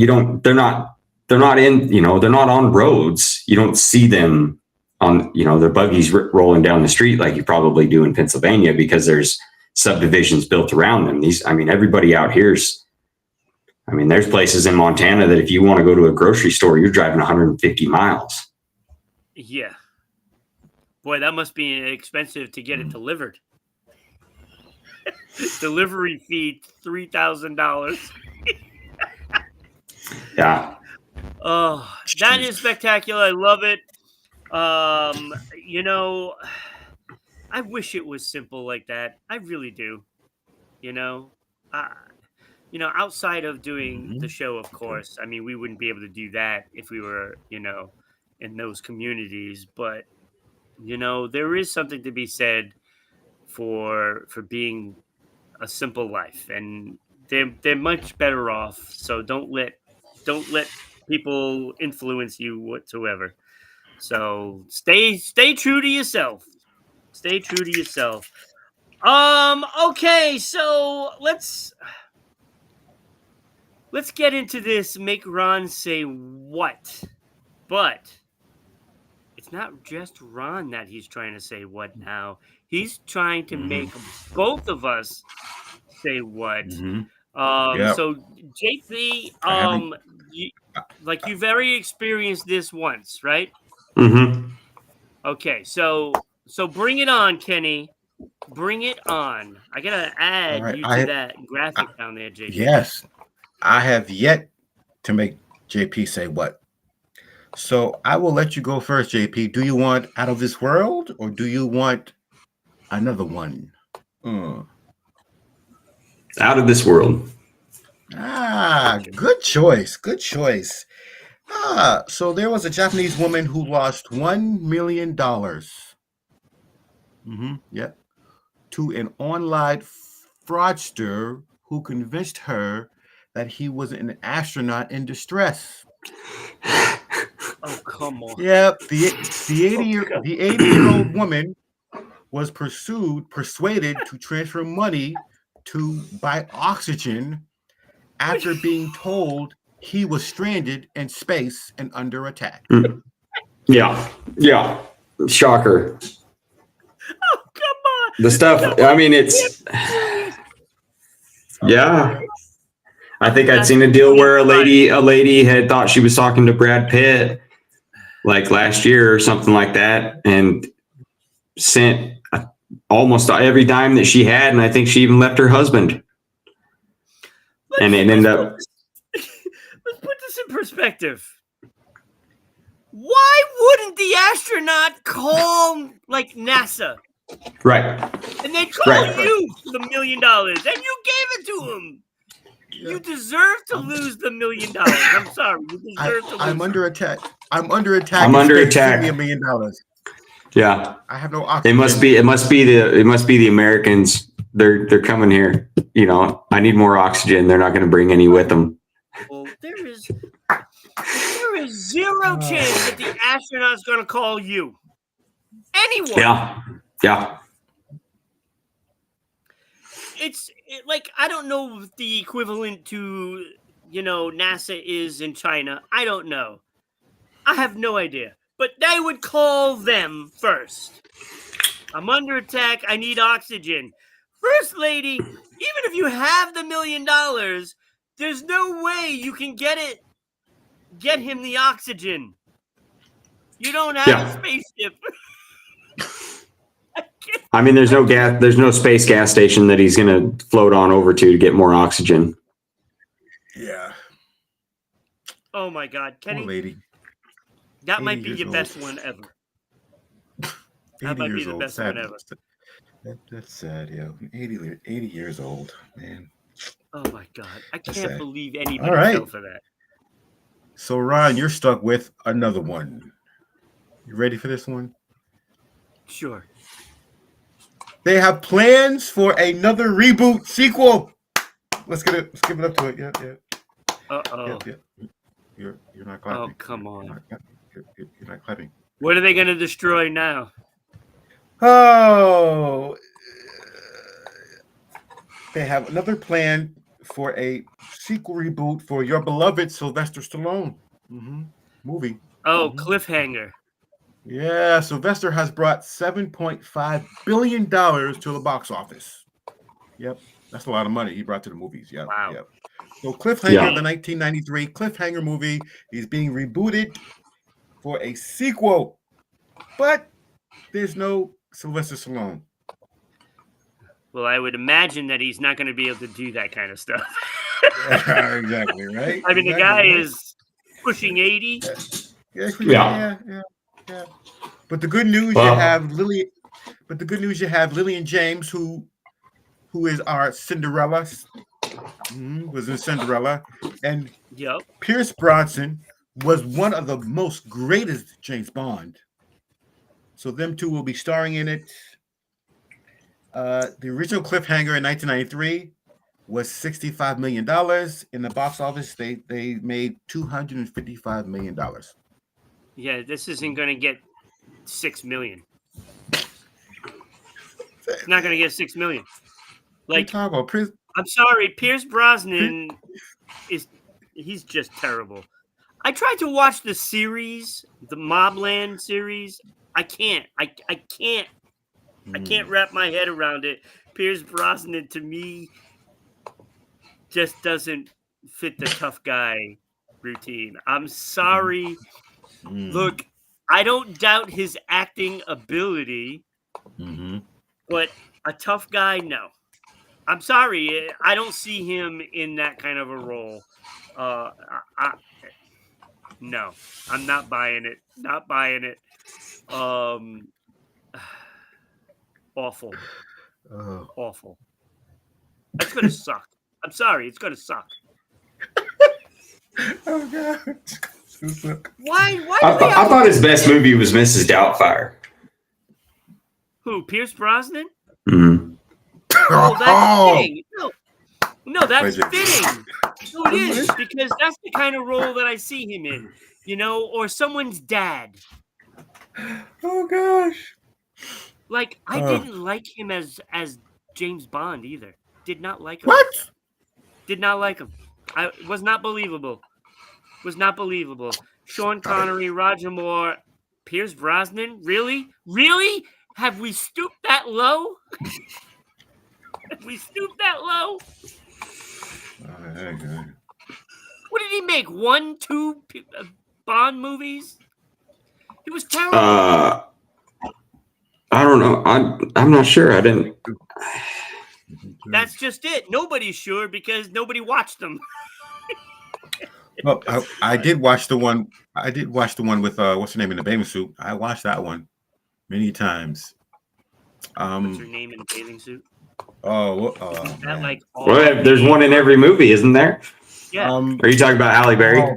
don't, they're not on roads. You don't see them on, their buggies rolling down the street like you probably do in Pennsylvania because there's subdivisions built around them. Everybody out here's, there's places in Montana that if you want to go to a grocery store, you're driving 150 miles. Yeah. Boy, that must be expensive to get it delivered. Delivery fee, $3,000. Yeah. Oh, that is spectacular. I love it. I wish it was simple like that. I really do. Outside of doing the show, of course, we wouldn't be able to do that if we were, in those communities. But, there is something to be said for being a simple life, and they're much better off. So don't let people influence you whatsoever. So stay true to yourself. Stay true to yourself. Okay, so let's get into this. Make Ron say what? But it's not just Ron that he's trying to say what now. He's trying to make both of us say what. So JP, you've very experienced this once, right? Mm-hmm. Okay, so bring it on, Kenny. Bring it on. I gotta add All right, you to that graphic down there, JP. Yes, I have yet to make JP say what. So I will let you go first, JP. Do you want Out of This World or do you want another one? Out of This World. Good choice. Good choice. So there was a Japanese woman who lost $1 million. Yep. To an online fraudster who convinced her that he was an astronaut in distress. Oh, come on. Yep. The 80-year-old woman was persuaded to transfer money to buy oxygen after being told he was stranded in space and under attack. Yeah. Shocker. Oh, come on. The stuff, I mean, it's... Yeah. I think I'd seen a deal where a lady had thought she was talking to Brad Pitt like last year or something like that, and sent almost every dime that she had, and I think she even left her husband. And it ended up... Let's put this in perspective. Why wouldn't the astronaut call like NASA? Right. And they call you for the $1 million, and you gave it to him. Yeah. You deserve to lose the $1 million. I'm sorry. You deserve to lose. I'm under attack. I'm under attack. I'm under attack. Give me $1 million. Yeah. I have no oxygen. It must be the Americans. They're coming here. You know, I need more oxygen. They're not going to bring any with them. Well, there is zero chance that the astronaut's going to call you. Anyone. Yeah. It's like, I don't know what the equivalent to, NASA is in China. I don't know. I have no idea. But they would call them first. I'm under attack. I need oxygen. First lady, even if you have the $1 million, there's no way you can get him the oxygen. You don't have a spaceship. I mean, there's no space gas station that he's going to float on over to get more oxygen. Yeah. Oh my God, Kenny. Poor lady. That might be your best one ever. That might be the best one ever. That's sad, yeah. 80 years old, man. Oh my God, I can't believe anybody fell for that. So Ron, you're stuck with another one. You ready for this one? Sure. They have plans for another reboot sequel. Let's give it up to it. Yeah. Uh-oh. Yeah. You're not clapping. Oh, come on. You're not clapping. What are they going to destroy now? Oh, they have another plan for a sequel reboot for your beloved Sylvester Stallone movie. Oh, cliffhanger. Yeah, Sylvester has brought $7.5 billion to the box office. Yep, that's a lot of money he brought to the movies. Yep. Wow. Yep. So Cliffhanger, the 1993 Cliffhanger movie, is being rebooted for a sequel, but there's no Sylvester Stallone. Well, I would imagine that he's not going to be able to do that kind of stuff. Exactly, right? I mean, the guy is pushing 80. Yeah. But the good news you have Lillian James, who is our Cinderella, was in Cinderella, and Pierce Brosnan was one of the most greatest James Bond. So them two will be starring in it. The original Cliffhanger in 1993 was $65 million. In the box office, they made $255 million. Yeah, this isn't going to get 6 million. It's not going to get 6 million. Like, I'm sorry, Pierce Brosnan he's just terrible. I tried to watch the series, the Mobland series. I can't wrap my head around it. Pierce Brosnan, to me, just doesn't fit the tough guy routine. I'm sorry. Look, I don't doubt his acting ability. But a tough guy, no. I'm sorry, I don't see him in that kind of a role. No, I'm not buying it. Not buying it. Awful, Oh, awful. It's gonna suck. I'm sorry, it's gonna suck. oh God. Why do I, they have I thought his best movie was Mrs. Doubtfire. who? Pierce Brosnan? Mm-hmm. Oh, that's fitting. No, that's Wait, fitting. No, it is because that's the kind of role that I see him in. Or someone's dad. Oh gosh. Like I didn't like him as James Bond either. Did not like him. What? Did not like him. I was not believable. Was not believable. Sean Connery, Roger Moore, Pierce Brosnan. Really? Really? Have we stooped that low? Have we stooped that low? What did he make? 1, 2 Bond movies? It was terrible. I don't know. I'm not sure. I didn't. That's just it. Nobody's sure because nobody watched them. Well, I did watch the one. I did watch the one with what's her name in the bathing suit. I watched that one many times. What's her name in a bathing suit? That man. like Well, there's one in every movie, isn't there? Yeah. Are you talking about Halle Berry? Oh,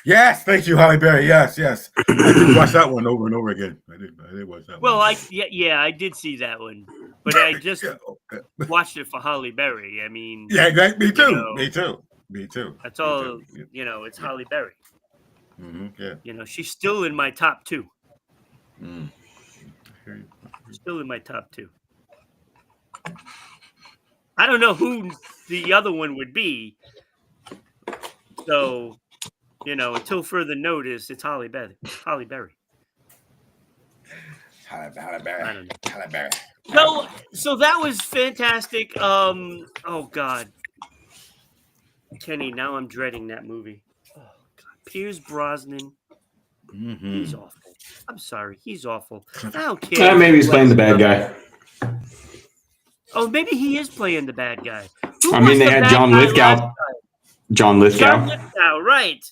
yes, thank you, Halle Berry. Yes. I did watch that one over and over again. I did watch that Well, one. I did see that one, but I just watched it for Halle Berry. I mean, Yeah, exactly. Me too. know, Me too. That's all. It's Halle Berry. Yeah. She's still in my top 2. Mm. Still in my top 2. I don't know who the other one would be. So, until further notice, it's Halle Berry. Halle Berry. I don't know. Halle Berry. So that was fantastic. Oh God, Kenny, now I'm dreading that movie. Oh God, Pierce Brosnan. Mm-hmm. He's awful. I'm sorry, he's awful. I don't care. Maybe he's playing the bad guy. Oh, maybe he is playing the bad guy. They had John Lithgow. John Lithgow, right.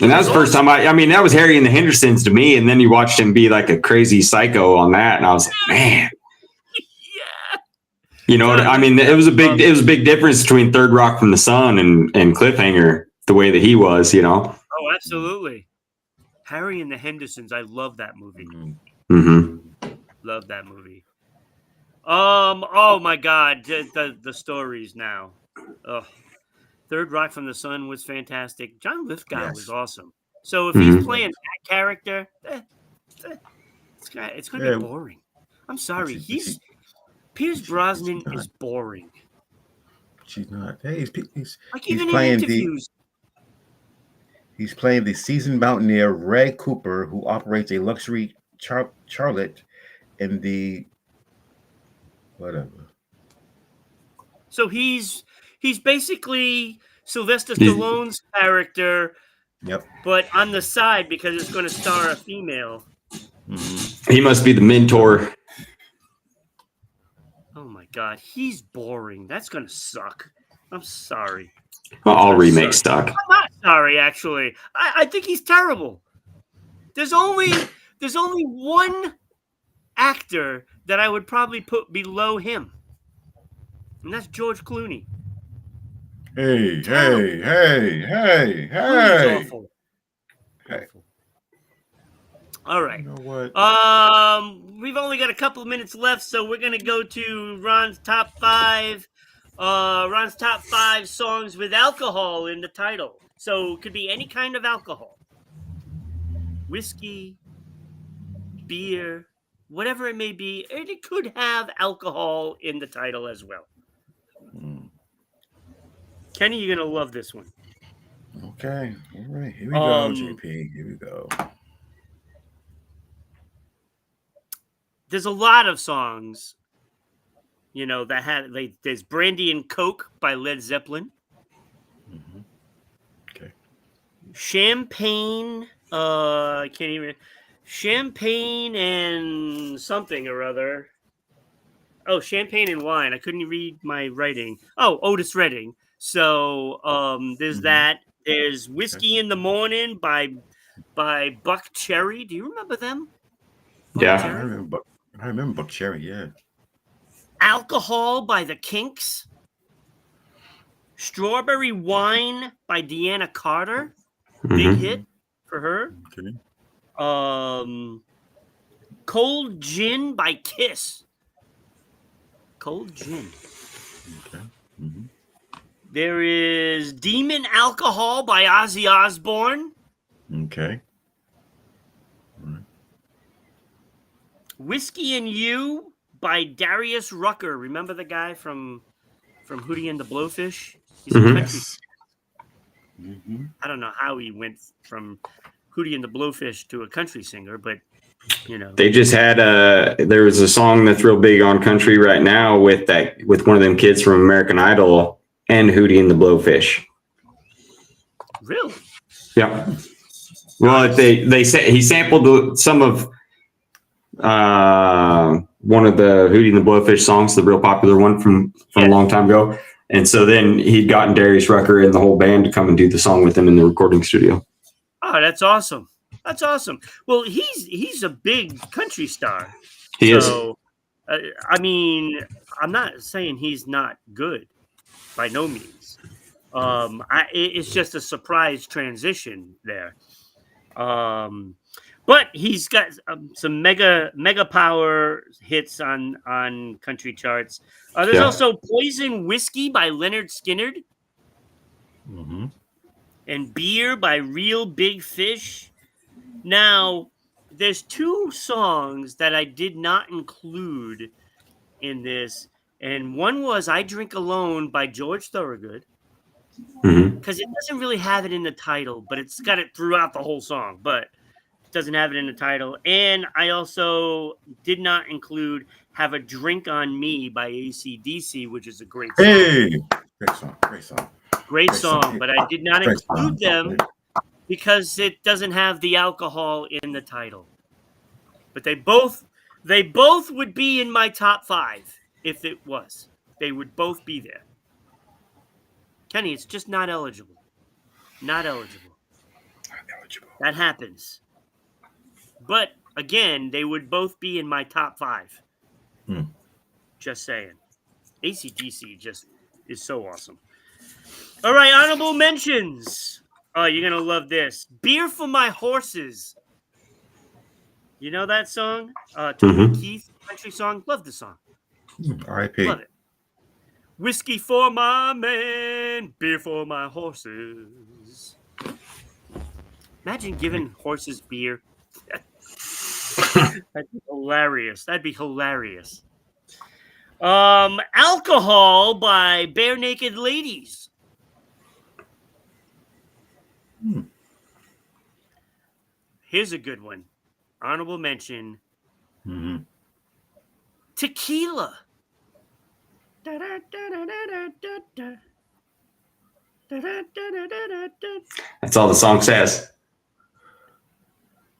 And that was the first time that was Harry and the Hendersons to me. And then you watched him be like a crazy psycho on that. And I was like, man, yeah. It was a big difference between Third Rock from the Sun and Cliffhanger, the way that he was, Oh, absolutely. Harry and the Hendersons. I love that movie. Mm-hmm. Love that movie. Oh my God. The stories now. Oh. Third Rock from the Sun was fantastic. John Lithgow was awesome. So if he's playing that character, it's going to be boring. I'm sorry. Pierce Brosnan is boring. She's not. Hey, he's even playing in interviews. He's playing the seasoned mountaineer Ray Cooper, who operates a luxury charlotte in the whatever. So he's basically Sylvester Stallone's character, but on the side because it's going to star a female. Mm-hmm. He must be the mentor. Oh my God, he's boring. That's going to suck. I'm sorry. Well, all remakes suck. I'm not sorry, actually. I think he's terrible. There's only one actor that I would probably put below him, and that's George Clooney. Hey. Clooney's awful. Hey. All right. You know what? We've only got a couple of minutes left, so we're gonna go to Ron's top 5. Ron's top 5 songs with alcohol in the title. So it could be any kind of alcohol. Whiskey, beer, whatever it may be. And it could have alcohol in the title as well. Kenny, you're going to love this one. Okay. All right. Here we go, JP. Here we go. There's a lot of songs, that had, there's Brandy and Coke by Led Zeppelin. Mm-hmm. Okay. Champagne, I can't even, Champagne and something or other. Oh, Champagne and Wine. I couldn't read my writing. Oh, Otis Redding. So there's that. There's Whiskey in the Morning by Buck Cherry. Do you remember them? Buck Yeah. Cherry? I remember Buck Cherry, yeah. Alcohol by the Kinks. Strawberry Wine by Deanna Carter. Big Mhm. hit for her. Okay. Cold Gin by Kiss. Cold Gin. Okay. Mm-hmm. There is Demon Alcohol by Ozzy Osbourne. Okay. Whiskey and You by Darius Rucker. Remember the guy from Hootie and the Blowfish? He's a Mhm. country. Mm-hmm. I don't know how he went from Hootie and the Blowfish to a country singer, but you know. They just had there was a song that's real big on country right now with one of them kids from American Idol and Hootie and the Blowfish. Really? Yeah. Well, they say he sampled some of one of the Hootie and the Blowfish songs, the real popular one from a long time ago. And so then he'd gotten Darius Rucker and the whole band to come and do the song with him in the recording studio. Oh, that's awesome. That's awesome. Well, he's a big country star. He is. I mean, I'm not saying he's not good, by no means. It's just a surprise transition there. But he's got some mega power hits on country charts. There's also Poison Whiskey by Leonard Skinner. Mm-hmm. And Beer by Real Big Fish. Now, there's two songs that I did not include in this. And one was I Drink Alone by George Thorogood. Because it doesn't really have it in the title, but it's got it throughout the whole song. But it doesn't have it in the title. And I also did not include Have a Drink on Me by AC/DC, which is a great song. Hey! Great song. Great song, but I did not include them because it doesn't have the alcohol in the title. But they both would be in my top 5 if it was. They would both be there. Kenny, it's just not eligible. Not eligible. That happens. But again, they would both be in my top 5. Just saying. AC/DC just is so awesome. All right, honorable mentions. Oh, you're going to love this. Beer for My Horses. You know that song? Toby Keith, country song. Love the song. R.I.P. Love it. Whiskey for my men, beer for my horses. Imagine giving horses beer. That'd be hilarious. Alcohol by Bare Naked Ladies. Here's a good one. Honorable mention. Tequila. That's all the song says.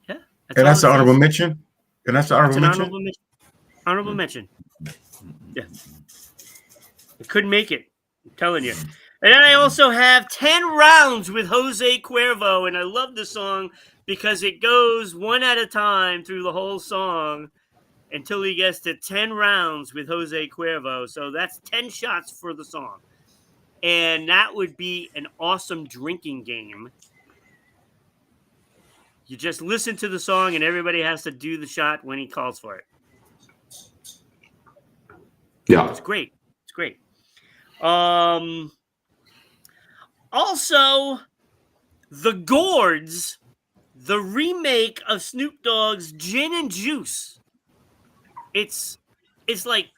Yeah. And that's the honorable mention? And that's the honorable mention? Honorable mention. Yeah. I couldn't make it. I'm telling you. And then I also have 10 Rounds with Jose Cuervo. And I love the song because it goes one at a time through the whole song until he gets to 10 rounds with Jose Cuervo. So that's 10 shots for the song. And that would be an awesome drinking game. You just listen to the song and everybody has to do the shot when he calls for it. Yeah. It's great. It's great. Also, The Gourds, the remake of Snoop Dogg's Gin and Juice. It's like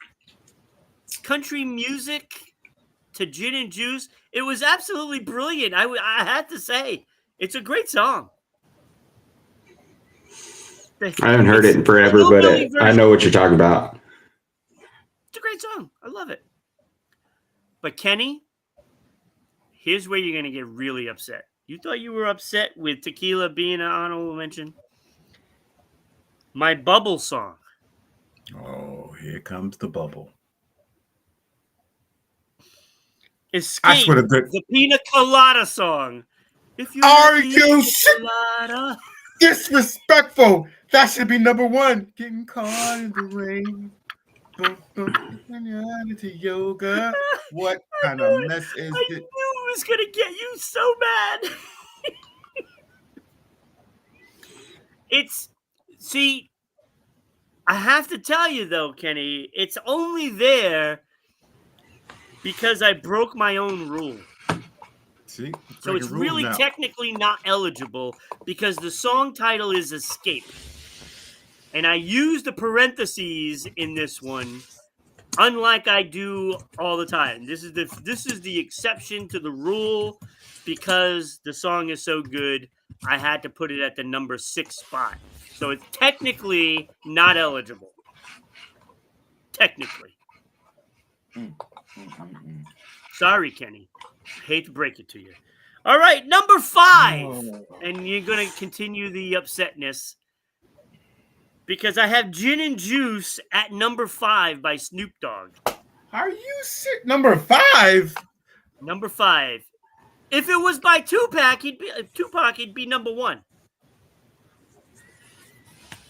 country music to Gin and Juice. It was absolutely brilliant. I had to say, it's a great song. I haven't heard it in forever, but I know what you're talking about. It's a great song. I love it. But Kenny, here's where you're going to get really upset. You thought you were upset with Tequila being an honorable mention? My Bubble song. Oh, here it comes the bubble. Escape swear to God. the Pina Colada song. If you Are like you Pina shit? Colada. Disrespectful. That should be number one. Getting caught in the rain. Boom, boom. To yoga. What kind of mess is I it? knew it was going to get you so bad. See, I have to tell you though, Kenny, it's only there because I broke my own rule. See? So it's really technically not eligible because the song title is Escape. And I used the parentheses in this one, unlike I do all the time. This is the exception to the rule because the song is so good. I had to put it at the number 6 spot. So it's technically not eligible. Technically. Sorry, Kenny. I hate to break it to you. All right, number 5. And you're going to continue the upsetness because I have Gin and Juice at number 5 by Snoop Dogg. Are you sick? Number 5? Number 5. If it was by Tupac, he'd be number 1.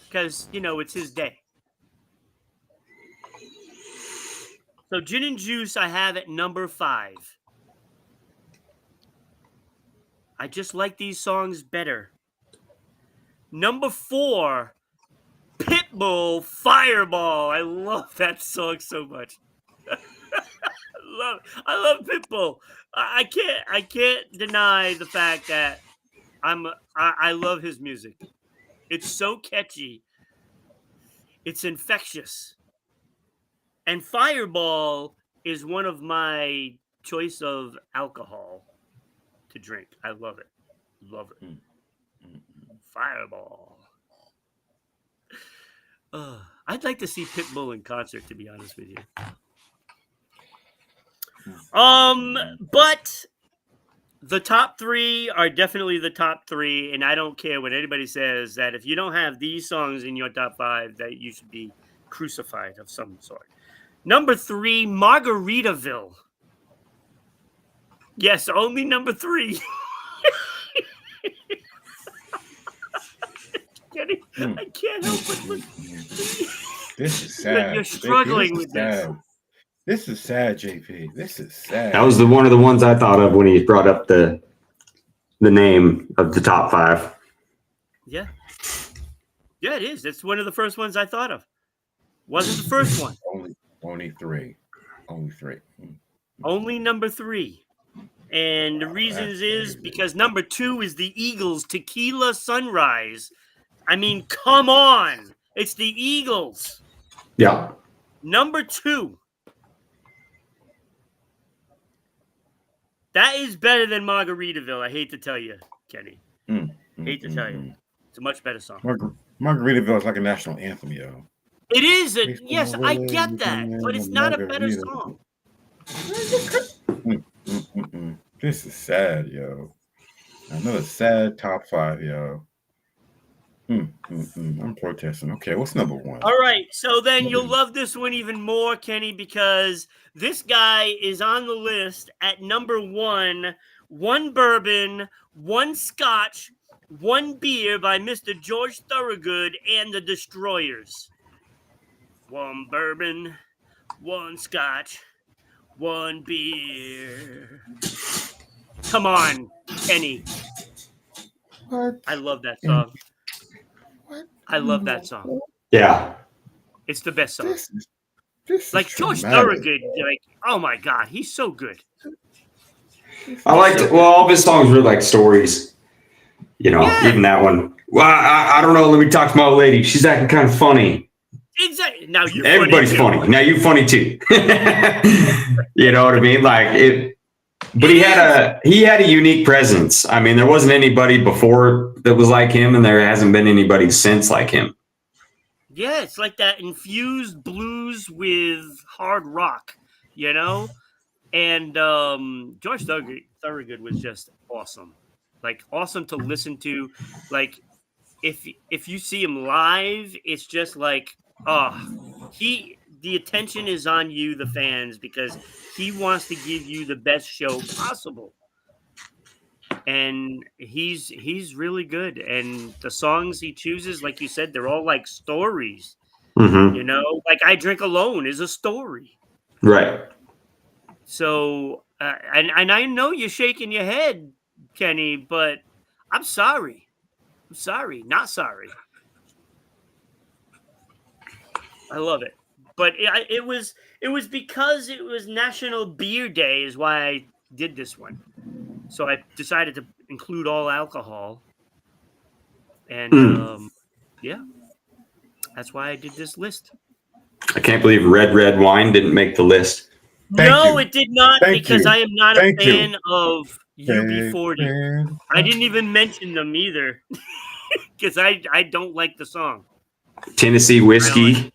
Because, it's his day. So Gin and Juice I have at number 5. I just like these songs better. Number 4, Pitbull, Fireball. I love that song so much. I love Pitbull. I can't deny the fact that I love his music. It's so catchy. It's infectious. And Fireball is one of my choice of alcohol to drink. I love it. Love it. Fireball. I'd like to see Pitbull in concert, to be honest with you. But the top 3 are definitely the top 3, and I don't care what anybody says that if you don't have these songs in your top 5, that you should be crucified of some sort. Number 3, Margaritaville. Yes, only number 3. I can't help but This is sad. You're struggling with this. This is sad, JP. This is sad. That was one of the ones I thought of when he brought up the name of the top 5. Yeah. Yeah, it is. It's one of the first ones I thought of. Wasn't the first one. Only 3. Only 3. Only number 3. And the reasons is because number 2 is the Eagles' Tequila Sunrise. I mean, come on. It's the Eagles. Yeah. Number 2. That is better than Margaritaville. I hate to tell you, Kenny. Hate to tell you. It's a much better song. Margaritaville is like a national anthem, yo. It is. Yes, I get that. But it's not a better song. This is sad, yo. Another sad top 5, yo. I'm protesting. Okay, what's number 1? All right, so then you'll love this one even more, Kenny, because this guy is on the list at number 1. 1 bourbon, 1 scotch, 1 beer by Mr. George Thorogood and the Destroyers. 1 bourbon, 1 scotch, 1 beer. Come on, Kenny. What? I love that song. I love that song. Yeah. It's the best song. This like George Thorogood, like, oh my God, he's so good. I liked all of his songs were like stories. Even that one. Well, I don't know. Let me talk to my old lady. She's acting kind of funny. Exactly. Now you. Everybody's funny. Now you funny too. You know what I mean? Like it. But he had a unique presence. I mean, there wasn't anybody before that was like him, and there hasn't been anybody since like him. Yeah, it's like that infused blues with hard rock, And George Thorogood was just awesome. Like awesome to listen to. Like if you see him live, it's just like the attention is on you, the fans, because he wants to give you the best show possible. And he's really good. And the songs he chooses, like you said, they're all like stories. Mm-hmm. Like I Drink Alone is a story. Right. So, and I know you're shaking your head, Kenny, but I'm sorry. I'm sorry, not sorry. I love it, but it was because it was National Beer Day is why I did this one. So I decided to include all alcohol, and yeah, that's why I did this list. I can't believe red wine didn't make the list. No, it did not, because I am not a fan of UB40. I didn't even mention them either, because I don't like the song. Tennessee Whiskey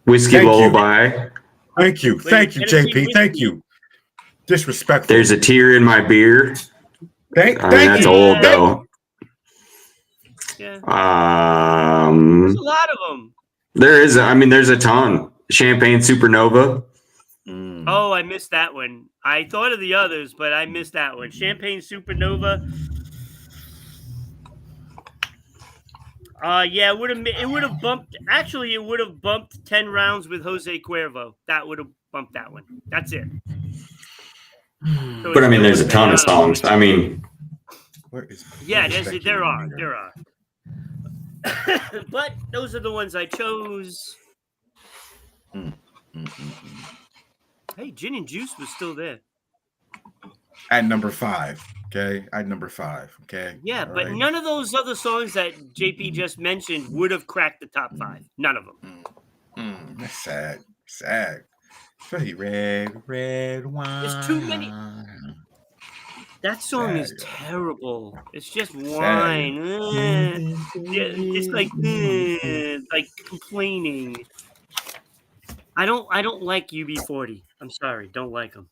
Lullaby. Thank you, JP. Thank you. Disrespectful. There's a Tear in My Beer. Thank that's you. old though. Yeah. There's a lot of them. There's a ton. Champagne Supernova. Oh, I missed that one. I thought of the others, but I missed that one. Champagne Supernova. Yeah, it would have bumped. Actually, it would have bumped 10 rounds with Jose Cuervo. That would have bumped that one. That's it. So but I mean, there's a ton of songs. I mean, there are. But those are the ones I chose. Hey, Gin and Juice was still there. At number 5. Okay. At number 5. Okay. Yeah, all but none of those other songs that JP just mentioned would have cracked the top 5. None of them. That's sad. Sad. Especially red wine. There's too many. That song is terrible. It's just whine. It's like complaining. I don't like UB40. I'm sorry, don't like them.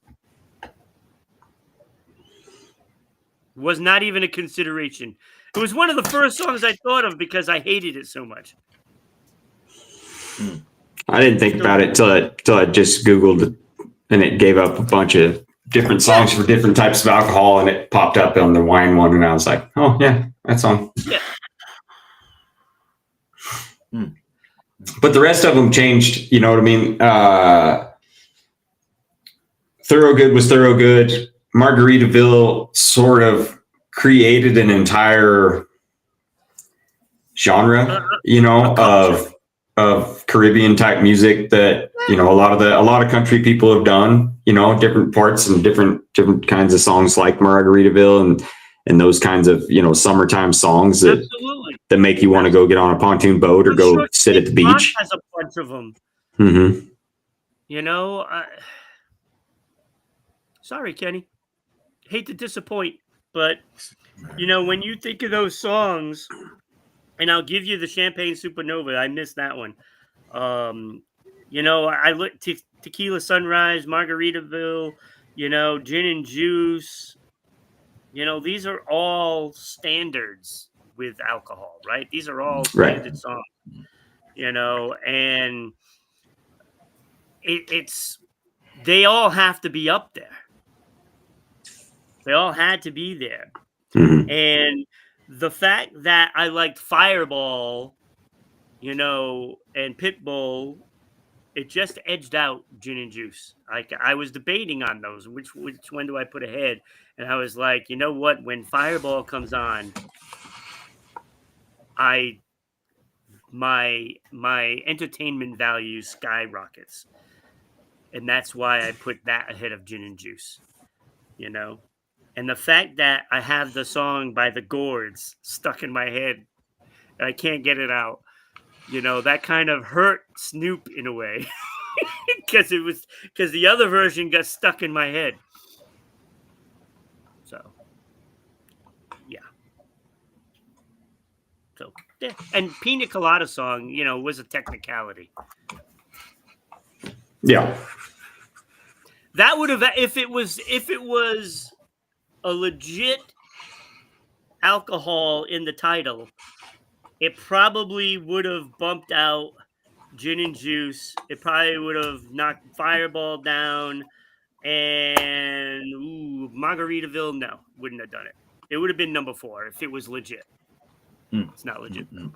Was not even a consideration. It was one of the first songs I thought of because I hated it so much. I didn't think about it till I just Googled it, and it gave up a bunch of different songs for different types of alcohol, and it popped up on the wine one, and I was like, oh yeah, that song. Yeah. But the rest of them changed, you know what I mean? Thorogood was Thorogood. Margaritaville sort of created an entire genre, of Caribbean type music that, a lot of country people have done, different parts and different kinds of songs like Margaritaville and those kinds of, summertime songs that make you want to go get on a pontoon boat or go sit at the beach. Has a bunch of them. Mm-hmm. Sorry, Kenny. Hate to disappoint, but when you think of those songs, and I'll give you the Champagne Supernova. I missed that one. I look Tequila Sunrise, Margaritaville, Gin and Juice. These are all standards with alcohol, right? These are all standard songs. And it's they all have to be up there. They all had to be there. Mm-hmm. And the fact that I liked Fireball, and Pitbull, it just edged out Gin and Juice. I was debating on those. Which one do I put ahead? And I was like, you know what? When Fireball comes on, my entertainment value skyrockets. And that's why I put that ahead of Gin and Juice. And the fact that I have the song by the Gourds stuck in my head, and I can't get it out, that kind of hurt Snoop in a way, because the other version got stuck in my head. So, yeah. So, yeah. And Pina Colada song, was a technicality. Yeah. That would have, if it was a legit alcohol in the title, it probably would have bumped out gin and juice. It probably would have knocked Fireball down. And Margaritaville, no, wouldn't have done it. It would have been number 4 if it was legit. It's not legit. No.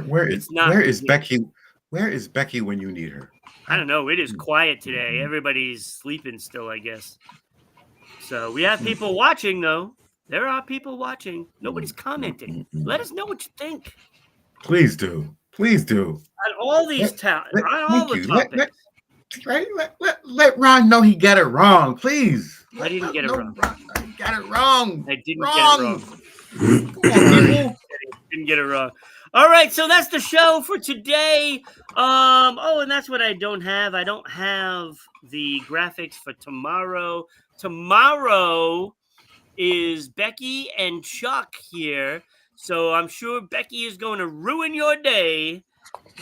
Where is Becky? Where is Becky when you need her? I don't know. It is quiet today. Everybody's sleeping still, I guess. So we have people watching, though. There are people watching. Nobody's commenting. Let us know what you think. Please do. Please do. On all these topics. Let Ron know he got it wrong, please. I didn't get it wrong. I got it wrong. I didn't get it wrong. Come on, people. Didn't get it wrong. All right, so that's the show for today. And that's what I don't have. I don't have the graphics for tomorrow. Tomorrow is Becky and Chuck here. So I'm sure Becky is going to ruin your day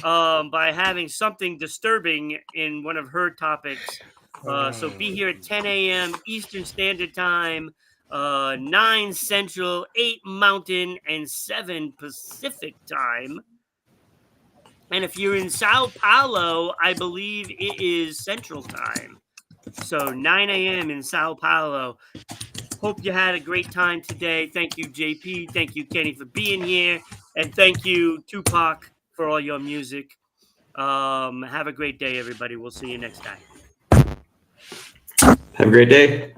by having something disturbing in one of her topics. So be here at 10 a.m. Eastern Standard Time, 9 Central, 8 Mountain, and 7 Pacific Time. And if you're in Sao Paulo, I believe it is Central Time. So 9 a.m. in Sao Paulo. Hope you had a great time today. Thank you, JP. Thank you, Kenny, for being here. And thank you, Tupac, for all your music. Have a great day, everybody. We'll see you next time. Have a great day.